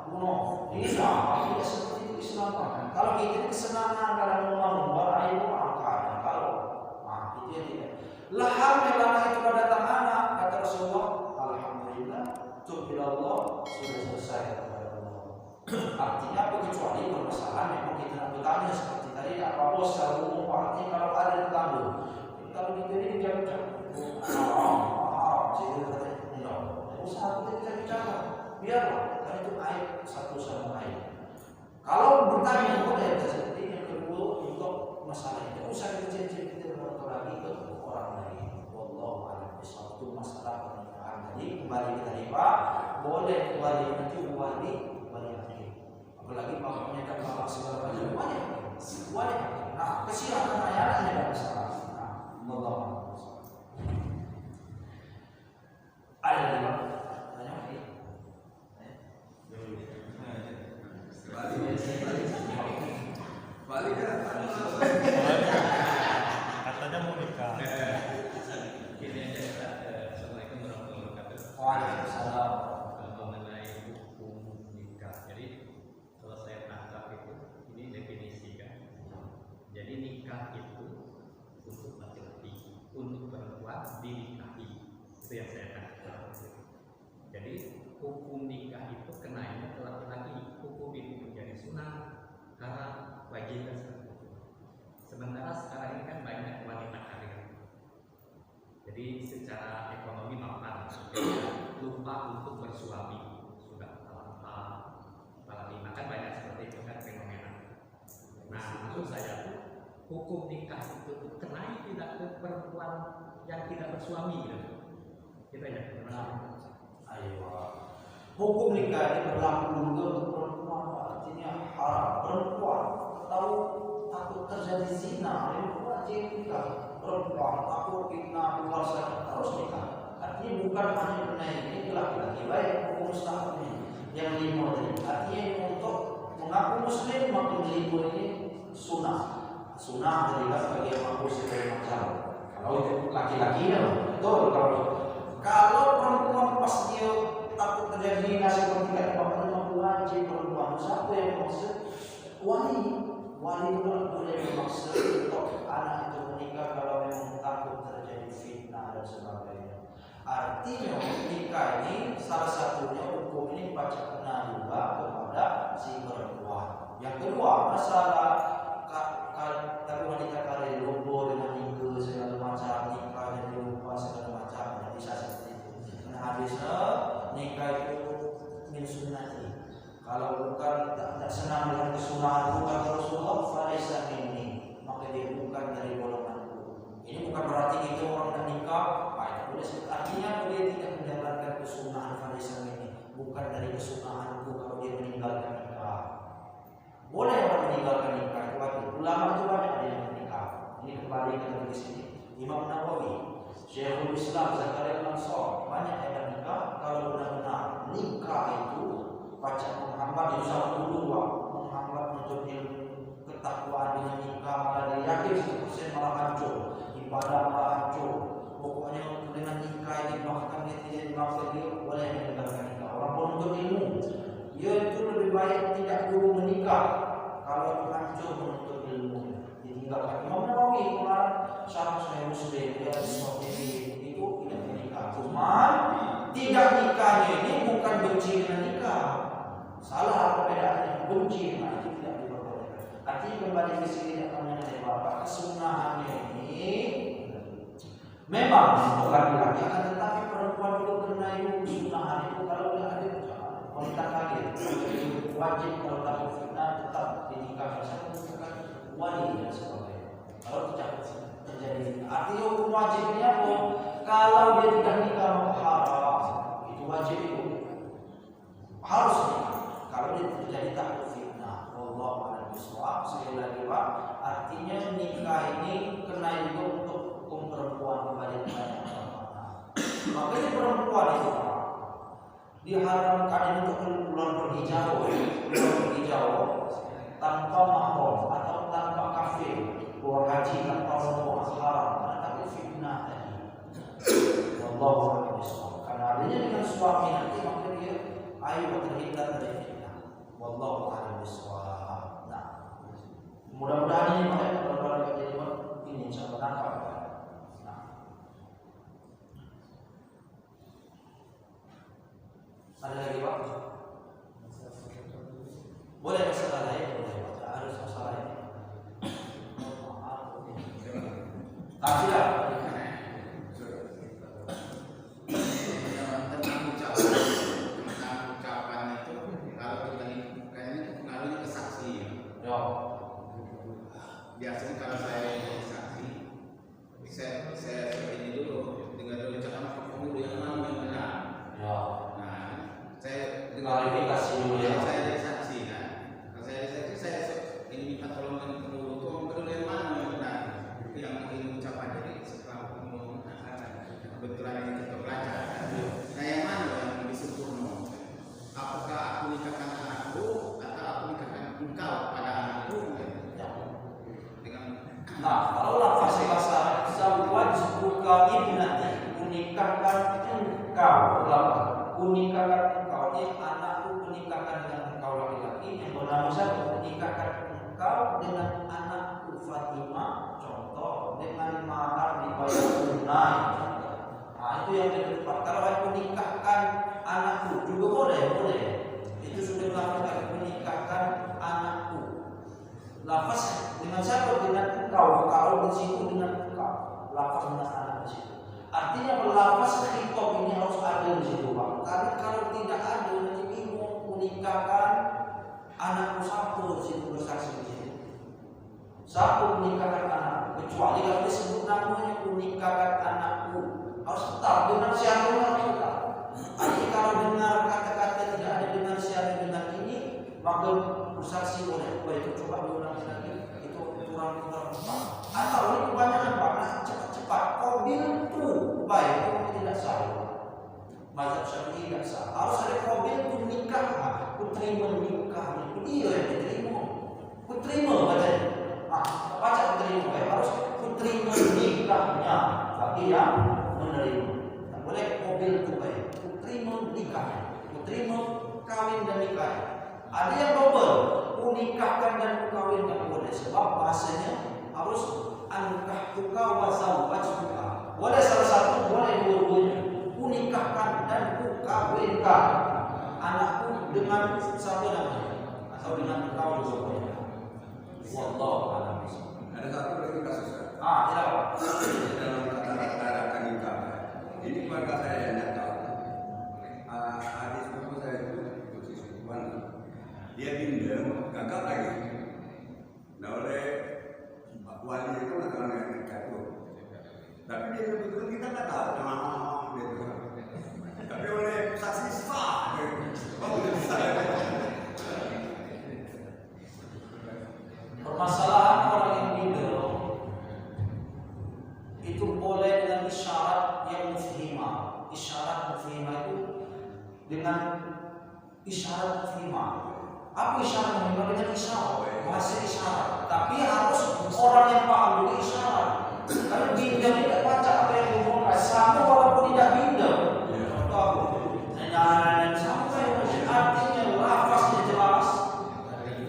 Bunuh. Tidak seperti itu Islam. Kalau kita kesenangan dalam membangun ibu angkat, kalau itu ya tidak. Alhamdulillah itu pada datang anak kata Rasulullah, alhamdulillah, Allah sudah selesai kepada Allah. Artinya apa kecuali permasalahan memang kita nak bertanya seperti tadi apa-apa secara umum artinya kalau ada ditanggung. Kalau kita ini jam-jam, jadi tidak usah kita bicara, biarlah karena itu aib satu sama lain. Kalau bertanya boleh seperti yang kedua untuk masalah itu usah kita lagi ke orang lain. Wallahu kembali kita Pak, boleh wali nanti wali hakim. Apalagi bapaknya kan bapak segala macam wali. Nah, kesilapan ayatnya dan masalah. Nah, Allah. Ada lagi Pak? Tanya lagi. Balik ya. Katanya mau nikah. Ini aja Assalamualaikum warahmatullahi wabarakatuh. Waalaikumsalam. Mengenai hukum nikah. Jadi kalau saya tangkap itu ini definisi kan. Jadi nikah itu untuk laki-laki, untuk perempuan dinikahi. Itu yang saya tangkap. Jadi hukum nikah itu kenainya ke laki-laki. Hukum itu menjadi sunnah, haram, wajib dan seterusnya. Sementara sekarang ini kan banyak wanita karir. Jadi secara ekonomi mapan, lupa untuk bersuami, sudah kepala lima kan banyak seperti itu kan fenomena. Nah, maksud saya tuh hukum nikah itu kenai tidak ke perempuan yang tidak bersuami gitu. Kita ya, Ayo. Hukum nikah ini berlaku juga untuk perempuan, artinya haram perempuan tahu takut terjadi zina, itu wajib nikah. Perempuan takut fitnah luar sana harus nikah. Artinya bukan hanya mengenai ini laki-laki baik hukum mustahab ini yang lima tadi. Artinya untuk mengaku muslim maka lima ini sunnah dari bagi yang mengaku sebagai macam. Kalau itu laki-laki ya betul. Kalau perempuan pas dia takut terjadi zina seperti kata bapak itu wajib perempuan. Siapa yang maksud wali boleh dimaksud untuk anak itu menikah kalau memang takut terjadi fitnah dan sebagainya. Artinya nikah ini salah satunya hukum ini baca kena juga kepada si perempuan. Yang kedua masalah tapi wanita karir lobo dengan nikah segala macam nikah dan lupa segala macam tidak bisa seperti itu. Karena habisnya nikah itu min sunnati. Kalau bukan tak senang dengan kesunahan bukan Rasulullah, falaisa minni, maka dia bukan dari golonganku. Ini bukan berarti itu orang tak nikah, baik. Artinya dia tidak menjalankan kesunahan falaisa minni, bukan dari kesunahanku kalau dia meninggalkan nikah. Boleh orang meninggalkan nikah itu wajib. Ulama itu banyak yang menikah. Ini kembali ke di sini. Imam Nawawi, Syekhul Islam Zakaria Al-Ansar banyak yang nikah. Kalau benar-benar nikah itu baca menghambat itu satu dua menghambat untuk ilmu ketakwaan dengan nikah malah dia yakin 100% malah hancur ibadah malah hancur. Pokoknya dengan nikah ini bahkan dia tidak dimaksud dia boleh meninggalkan nikah. Orang pun untuk ilmu dia itu lebih baik tidak dulu menikah kalau hancur menuntut ilmu ditinggalkan. Imam Nawawi kemarin syarah Sahih Muslim dia seperti itu tidak menikah. Cuma tidak nikahnya ini bukan benci dengan nikah. Salah perbedaannya benci dengan itu tidak diperbolehkan. Artinya kembali ke sini yang mengenai bapak kesunahannya ini memang untuk laki-laki akan tetapi perempuan juga kena ilmu kesunahan itu kalau tidak ada wanita kaget wajib kalau takut fitnah tetap dinikahkan bukan wali dan sebagainya. Kalau tidak terjadi artinya hukum wajibnya kalau dia tidak nikah maka haram itu wajib itu harus nikah. Kalau dia terjadi takut fitnah, wallahu a'lam bishawab. Sekali lagi Pak, artinya nikah ini kena juga untuk hukum perempuan kembali kepada perempuan. Makanya perempuan itu Pak diharamkan untuk keluar pergi jauh tanpa mahram atau tanpa kafir, keluar haji tanpa rombongan haram karena takut fitnah tadi. Wallahu a'lam bishawab. Karena adanya dengan suami nanti maka dia ayo terhindar dari fitnah. Wallahu a'lam bishawab. Nah, mudah-mudahan ini Pak mudah-mudahan jadi ini insyaallah nangkap. Nah. Ada lagi Pak? Boleh masalah lain boleh Pak. Harus masalah ini. Tapi lah biasanya kalau saya jadi saksi, saya ini dulu dengar dulu ucapan hukum dulu yang mana yang benar. ibnati, kunikahkan engkau, kunikahkan engkau, ini anakku kunikahkan dengan engkau laki-laki yang bernama satu, kunikahkan engkau dengan anakku Fatimah, contoh dengan mahar dibayar tunai. Nah itu yang keempat. Kalau aku nikahkan anakku juga boleh. Itu sudah melakukan menikahkan anakku. Lafaz dengan siapa? Dengan engkau. Kalau di situ dengan engkau. Lafaz dengan anak di situ. Artinya lafaz khitab ini harus ada di situ, Pak. Karena kalau tidak ada nanti bingung menikahkan anakku satu di situ bersaksi di situ. Satu menikahkan anakku. Kecuali kalau disebut namanya menikahkan anakku. Harus tetap dengan siapa harus tetap. Jadi kalau dengar kata-kata tidak ada dengan siapa dengan ini, maka bersaksi oleh itu coba diulangi lagi. Itu kurang tepat. Atau ini kebanyakan Pak, cepat-cepat. Qabil tu baik itu tidak sah. Mazhab Syafi'i tidak sah. Harus ada qabil tu nikah. Ku terima nikah. Itu dia yang diterima. Ku terima katanya. Baca ku terima. Harus ku terima nikahnya bagi yang menerima. Tak boleh qabil tu baik. Terima nikah, terima kawin dan nikah. Ada yang double, kunikahkan dan kukawinkan boleh. Sebab bahasanya harus ankah tuka wasau wajbuka. Boleh salah satu, boleh dua-duanya. Kunikahkan dan kukawinkan anakku dengan siapa namanya atau dengan engkau juga. Wallahu a'lam. Ada satu lagi kasus. Ya. Dalam kata-kata nikah. Ini keluarga saya yang tidak tahu. Adik sepupu saya itu posisi dia pindah gagal lagi. Nah oleh Pak Wali itu mengatakan yang nikah itu. Tapi dia betul kita nggak tahu gitu. Tapi oleh saksi sah, bisa. Permasalahan orang yang pindah itu boleh dengan isyarat yang mufhimah. Isyarat mufhimah itu dengan isyarat mufhimah. Apa isyarat mufhimah? Dengan isyarat, bahasa isyarat. Tapi harus orang yang paham juga isyarat. Kalau pindah tidak baca apa yang diomongkan, sama walaupun tidak pindah. Contoh aku, nyanyian sampai artinya lafaznya jelas,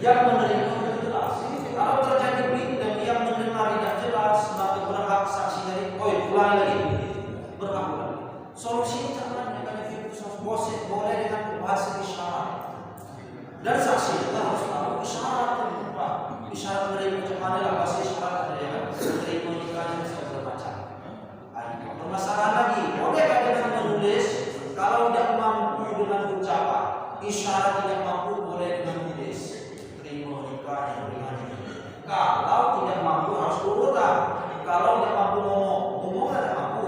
yang menerima jelas. Kalau terjadi pindah yang mendengar tidak jelas, maka berhak saksi dari ulang lagi. Berhak ulang. Solusinya caranya karena firman boleh dengan bahasa isyarat. Dan saksi juga harus tahu isyarat terbuka. Isyarat menerima macam mana lah bahasa isyarat ada yang menerima nikahnya segala macam. Permasalahan lagi, boleh dengan menulis kalau tidak mampu dengan ucapan. Isyarat tidak mampu boleh dengan menulis. Terima nikahnya dengan ini. Kalau tidak mampu harus urutan. Kalau tidak mampu ngomong tidak mampu.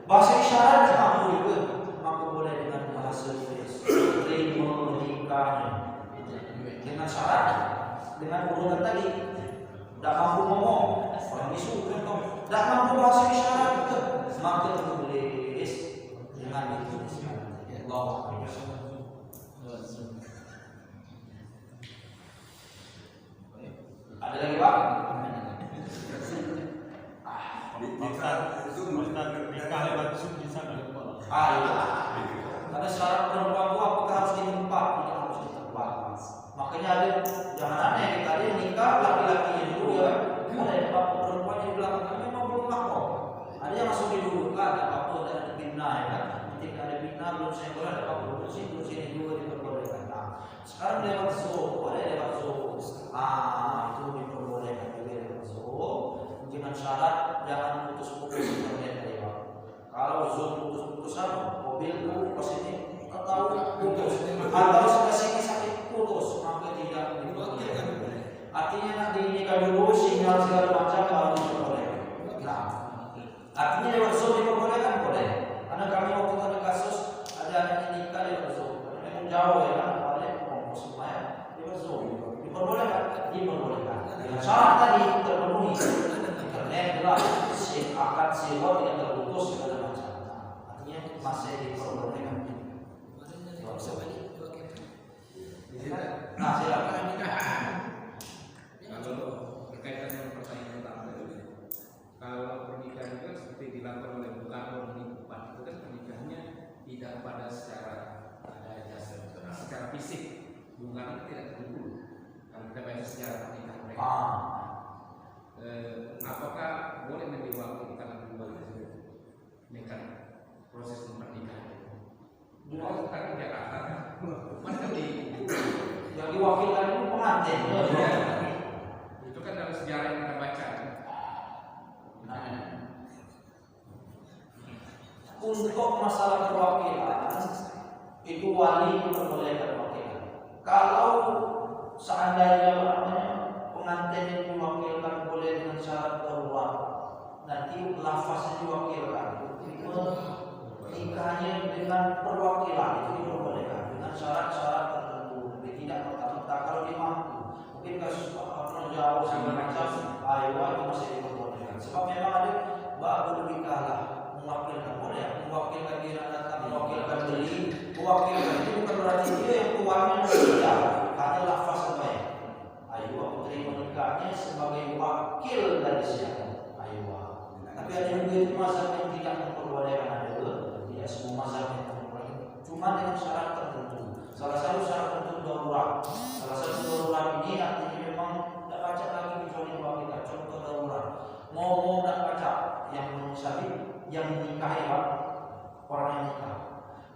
Bahasa isyarat tidak mampu juga, maka boleh dengan bahasa tulis. Terima nikahnya dengan syarat, dengan urutan tadi. Tidak mampu ngomong, orang isu contoh. Tidak mampu bahasa isyarat juga, maka tulis dengan ditulis. Allah. Ada lagi Pak? Nikah lewat Zoom di sana. Iya. Karena syarat perempuan itu apakah harus di tempat? Tidak harus di tempat. Makanya ada jangan aneh kita ada nikah laki-lakinya dulu ya. Boleh perempuan di belakang memang belum mahram. Ada yang langsung didudukkan, apa ada fitnah ya kan? Ketika ada fitnah belum saya boleh ada apa belum sini juga diperbolehkan. Nah, sekarang lewat Zoom, boleh lewat Zoom. Itu diperbolehkan juga lewat Zoom. Dengan syarat jangan putus-putus internet dari Pak. Kalau Zoom putus-putusan, mobil itu pas ini tahu putus. Atau sudah sini sakit putus, maka tidak diperbolehkan. Artinya nak dinikah dulu sinyal segala macam kalau diperbolehkan. Nah, artinya lewat Zoom diperbolehkan boleh. Karena kami waktu ada kasus ada anak nikah lewat Zoom. Memang jauh ya kan, boleh ngomong semuanya lewat Zoom. Diperbolehkan. Dengan syarat tadi terpenuhi. Internet jelas, akad sewa tidak terputus segala macam. Artinya masih diperbolehkan. Nah, silakan. Kalau berkaitan dengan pertanyaan pertama, kalau pernikahan itu seperti dilakukan untuk masalah perwakilan itu wali diperbolehkan wakilan. Kalau seandainya pengantin yang diwakilkan boleh dengan syarat darurat, nanti lafaznya diwakilkan, nikahnya dengan perwakilan itu diperbolehkan dengan syarat-syarat tertentu, tapi tidak merta-merta kalau dia mampu. Mungkin kasus jauh segala macam, ayo itu masih diperbolehkan. Sebab memang ada bab nikah lah, mewakilkan boleh, mewakilkan dia datang, mewakilkan beli, mewakilkan itu bukan berarti dia yang tuannya tidak, hanya lafaz saja. Ayo aku terima nikahnya sebagai wakil dari siapa? Ayo. Tapi ada juga itu mazhab yang tidak memperbolehkan, ada tidak semua mazhab yang memperbolehkan. Cuma dengan syarat tertentu. Salah satu syarat tertentu darurat. Salah satu darurat ini artinya memang tidak baca lagi kecuali wakilkan. Contoh darurat. Mau tidak baca yang mensyahid, yang menikahi orang yang nikah.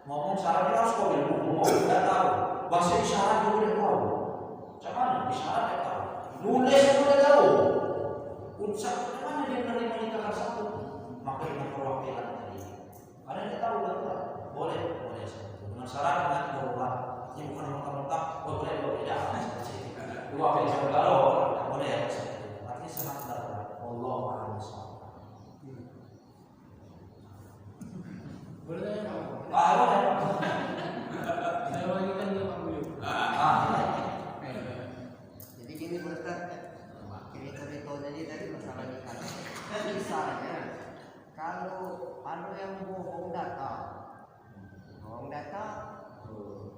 Ngomong syaratnya harus kau mau tidak tahu. Bahasa isyarat juga tidak tahu. Macam mana isyarat tidak tahu. Nulis pun tidak tahu. Unsur mana dia menerima nikah satu? Maka dengan perwakilan tadi. Karena tidak tahu darurat. Boleh. Dengan syarat dengan darurat. Ini bukan mentah-mentah. Boleh tidak. Diwakilkan kalau boleh. Artinya sangat darurat. Allah a'lam. Boleh ya Pak? Boleh. Saya bagikan ke Pak Buyut. Jadi gini Ustaz, cerita tadi masalah nikah. Misalnya, kalau ada yang bohong data,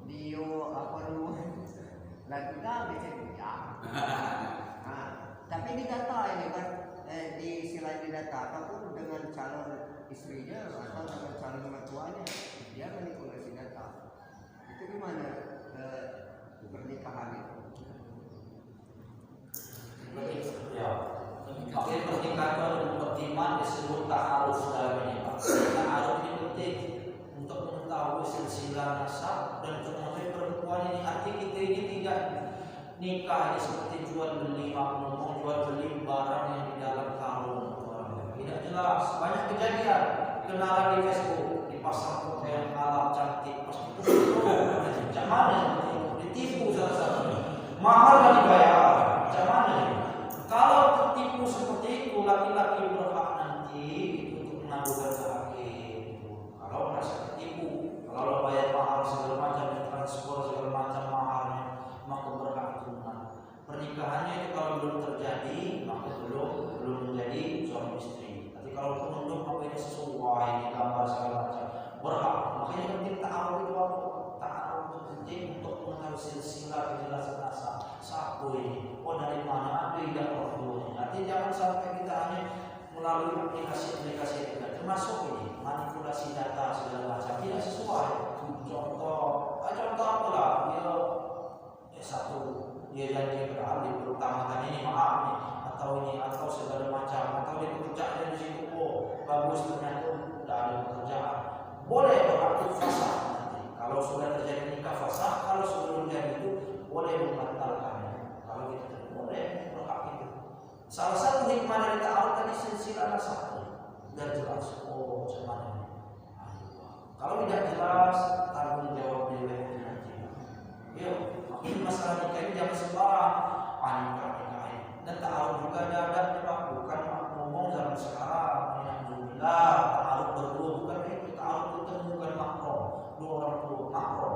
dia apa namanya, lagi dah bisa dia. Tapi di data ini kan, di selain di data, ataupun dengan calon istrinya atau dengan calon mertuanya, dia manipulasi data. Itu gimana pernikahan itu? Ya, makanya pernikahan baru pertimbang disebut ta'aruf dalam ini. Ta'aruf ini penting untuk mengetahui silsilah nasab dan untuk mengetahui perempuan ini. Arti kita ini tidak nikah ini seperti jual beli ngomong jual beli barang yang di dalam karung. Tidak jelas. Banyak kejadian kenalan di Facebook, dipasang foto yang halal cantik, pasti itu macam mana ditipu salah satunya. Mahal dan dibayar. Macam mana? Kalau tertipu seperti itu, laki-laki berhak nanti untuk mengadukan ke hakim. Kalau merasa tertipu, kalau bayar mahal segala macam, transfer segala macam mahalnya, maka berhak itu menang. Pernikahannya itu kalau belum terjadi, maka belum menjadi suami istri. Tapi kalau penunduk maka ini sesuai, ini gambar segala macam, berhak. Makanya penting ta'aruf itu apa? Ta'aruf itu penting untuk mengetahui silsilah kejelasan asal. Satu ini, dari mana ada yang orangtuanya. Nanti jangan sampai kita hanya melalui aplikasi itu, termasuk ini manipulasi data segala macam tidak sesuai. Contoh apa lah? Dia satu, dia janji beralih berutamakan ini maaf nih, atau segala macam, atau dia pekerjaannya di situ bagus ternyata tidak ada pekerjaan. Boleh berarti fasah nanti. Kalau sudah terjadi nikah fasah, kalau sebelum jadi itu boleh membatalkan. Kalau kita boleh berhak itu. Salah satu hikmah dari ta'aruf tadi silsilah nasab dan jelas. Macam mana? Kalau tidak jelas, tanggung jawab dewan nanti. Yuk, ini masalah nikah ini jangan sembarang nikah. Dan ta'aruf juga ada adabnya, bukan ngomong zaman sekarang. Alhamdulillah, ta'aruf berdua bukan itu. Ta'aruf itu bukan makro, dua orang tua makro.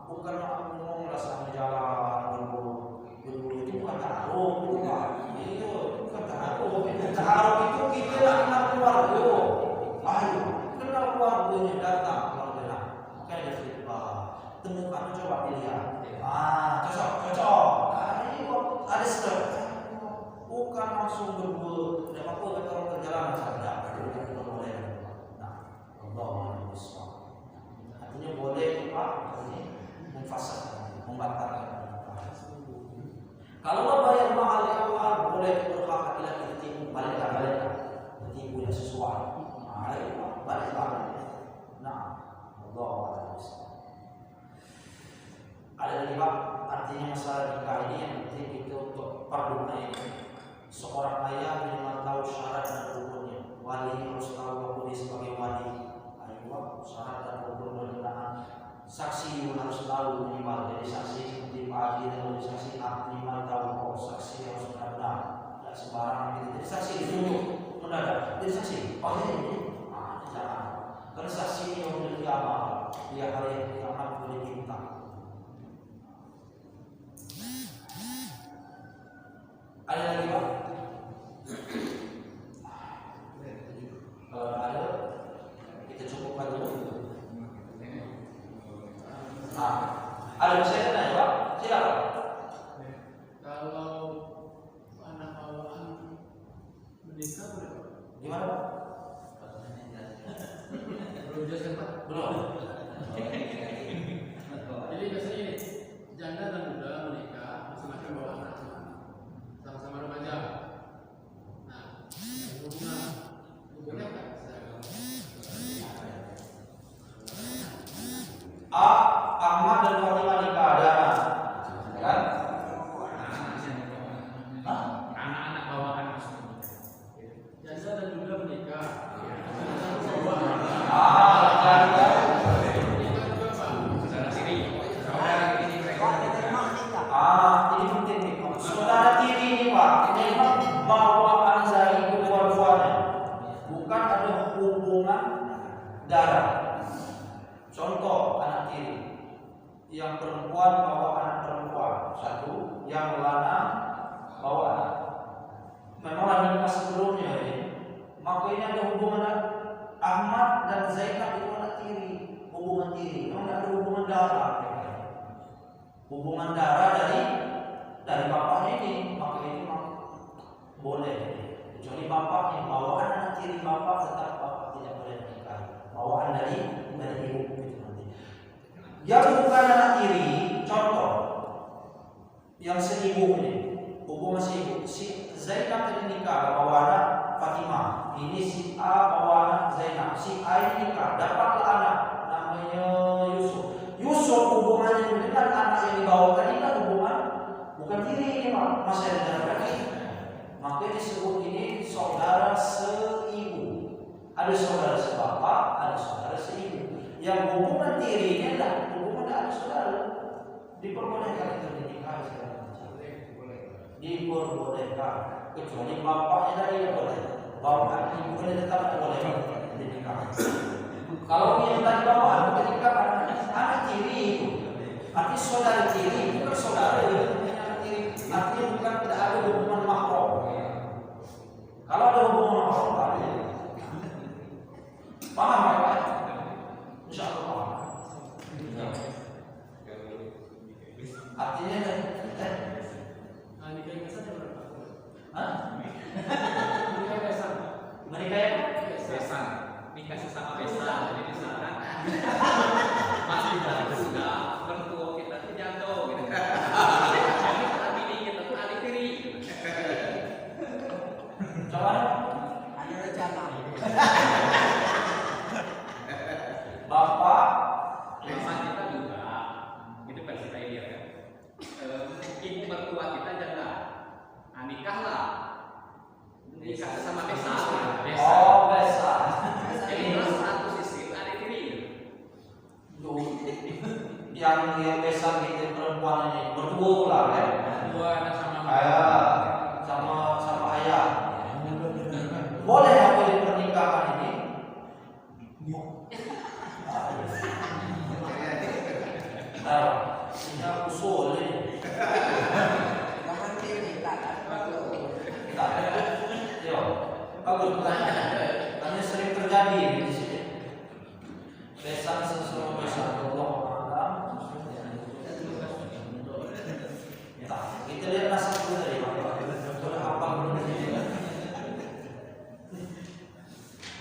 Bukan ngomong rasanya jalan berdua itu bukan ta'aruf, itu bukan ta'aruf. Ta'aruf itu kita lakukan keluarga. sembarang gitu. Jadi saksi dituduh mendadak. Jadi saksi, oh ini, jangan. Karena saksi ini yang boleh diamal, dia hari kiamat boleh diminta. Ada lagi Pak? Kalau ada, kita cukupkan dulu. Nah, ada yang saya tanya Pak? Silakan. Kalau anak bawaan menikah boleh Pak? Gimana Pak? Belum jelaskan Pak. Belum. Jadi biasanya ini janda dan muda menikah masing-masing bawa anak sama-sama remaja. Nah, hubungannya apa? Ahmad dan Fatimah nikah ada anak, ya kan? Anak-anak bawaan maksudnya. Janda dan muda menikah. Janda. Saudara tiri. Ini penting nih. Saudara tiri ini Pak, memang bawaan dari kedua-duanya, bukan ada hubungan darah. Contoh anak tiri, yang perempuan bawa anak perempuan satu, yang lanang bawa anak. Memang nikah sebelumnya ini, maka ini ada hubungan Ahmad dan Zainab itu anak tiri, hubungan tiri. Memang ada hubungan darah. Hubungan darah dari bapaknya ini, maka ini boleh. Kecuali bapaknya bawaan anak tiri bapak, tetap bapak tidak boleh menikah. Bawaan dari ibu itu nanti. Yang bukan anak tiri, contoh yang seibu ini, hubungan seibu. Si Zainab tadi nikah bawa anak Fatimah. Ini si A bawa anak Zainab. Si A ini nikah dapatlah anak namanya Yusuf. Yusuf hubungannya dengan anak yang dibawakan ini kan hubungan bukan tiri ini Pak, masih ada jarak kaki. Maka disebut ini saudara seibu. Ada saudara sebapak, ada saudara seibu. Yang hubungan tiri ini adalah hubungan ada saudara. Diperbolehkan itu dinikah segala macam. Diperbolehkan, kecuali bapaknya tadi tidak boleh. Bapak ibunya tetap tidak boleh dinikah. Kalau yang tadi bawaan ketika anak tiri itu, artinya saudara tiri bukan saudara itu anak tiri. Artinya bukan tidak ada hubungan mahram. Kalau ada hubungan mahram tadi, paham Pak? Insya Allah paham. Artinya Nikah yang biasa berapa? Nikah Nikah biasa. menikah ya? Besan. Nikah sesama besan. Jadi di sana masih sudah mertua kita tuh jatuh gitu. Jadi kami ini kita tuh adik tiri. Coba Ada rencana. Bapak Besan kita juga. Itu versi saya dia kan. Ibu mertua kita janda. Nah, nikahlah. Nikah sesama besan. oh besar. Jadi jelas satu sisi adik tiri. Yang besar gitu perempuan ini berdua lah kan? Dua anak sama Ayah sama ayah. Boleh apa di pernikahan ini? Ini usul ini. Jangan tiri, tak. Tak. Yo, bagus pertanyaan. Hanya sering terjadi di sini. Besan sesama besan Allah Maha. Kita lihat nasab dulu dari Bapak. Sudah hafal belum ini?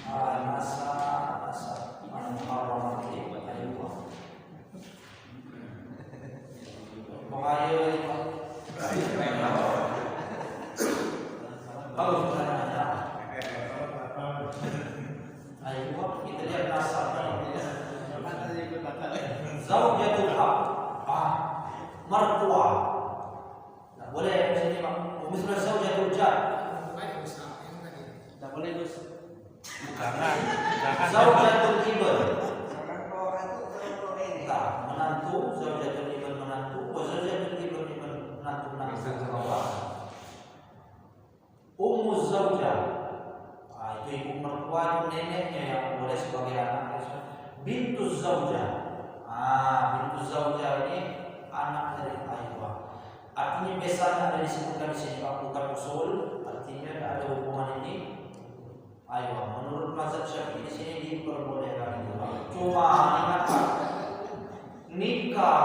Nasab Muharram ini ayo. Mengayo ini. Bagus pertanyaannya. Ayo kita lihat nasab ini. Zaujatul haq. Mertua. Nah, boleh di sini Pak. Misalnya zaujatul jar. Tidak boleh Gus. Jangan. Zaujatul ibn. Seorang orang itu seorang ini. Nah, menantu, zaujatul ibn menantu, zaujatul ibn menantu menantu. perempuan neneknya yang boleh sebagai anak. Bintu zaujah. Bintu zaujah ini anak dari ayah. Artinya biasanya ada disebutkan di sini fakultas usul, artinya ada hubungan ini. Menurut mazhab Syafi'i di sini diperbolehkan juga. Cuma ingatkan nikah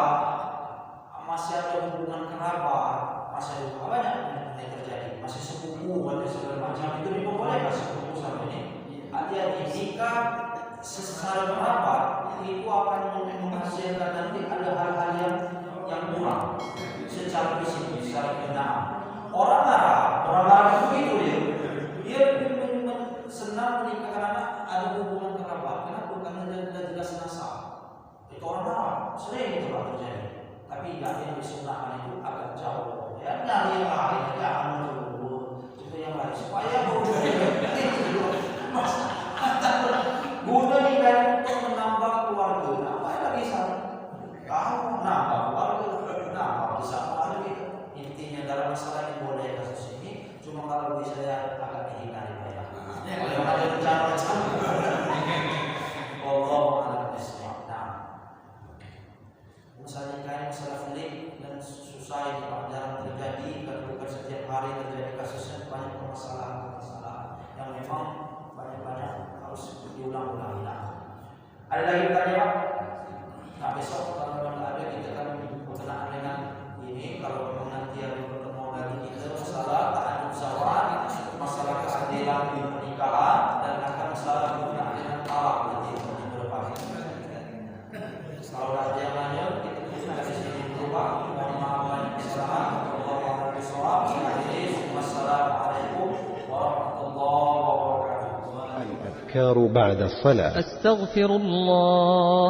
masih ada hubungan kerabat, masih ada banyak yang terjadi, masih sepupu dan segala macam itu diperbolehkan sepupu sama ini. Hati-hati nikah secara kerabat itu akan menghasilkan nanti ada hal-hal yang kurang secara fisik, secara kenal. Orang Arab itu dia senang menikahkan anak ada hubungan kerabat. Kenapa? Karena dia jelas nasab. Itu orang Arab sering itu terjadi. Tapi yang disunahkan itu agak jauh. Ya, dari yang lain, jangan dulu. Itu yang lain supaya guna nikah untuk menambah keluarga. Apa lagi sama? Kau nambah keluarga, nambah bersama lagi. Intinya dalam masalah ini boleh kasus ini. Cuma kalau bisa ya agak dihindari ya. Kalau ada rencana-rencana. Allah a'lam bishawab. Masalah nikah ini masalah pelik dan susah ini Pak, jarang terjadi. Bukan setiap hari terjadi kasusnya, banyak permasalahan yang memang banyak harus diulang-ulang. Ada lagi tanya Pak? Nah besok kalau memang ada kita akan berkenaan dengan ini. Kalau memang nanti ada pertemuan lagi kita masalah ta'adud zawaj, masalah keadilan di pernikahan, dan akan masalah berkenaan dengan talak nanti minggu depan. Kalau ada yang nanya kita kasih sedikit berubah. Mohon maaf banyak kesalahan. Wassalamualaikum warahmatullahi wabarakatuh. الأذكار بعد الصلاة. أستغفر الله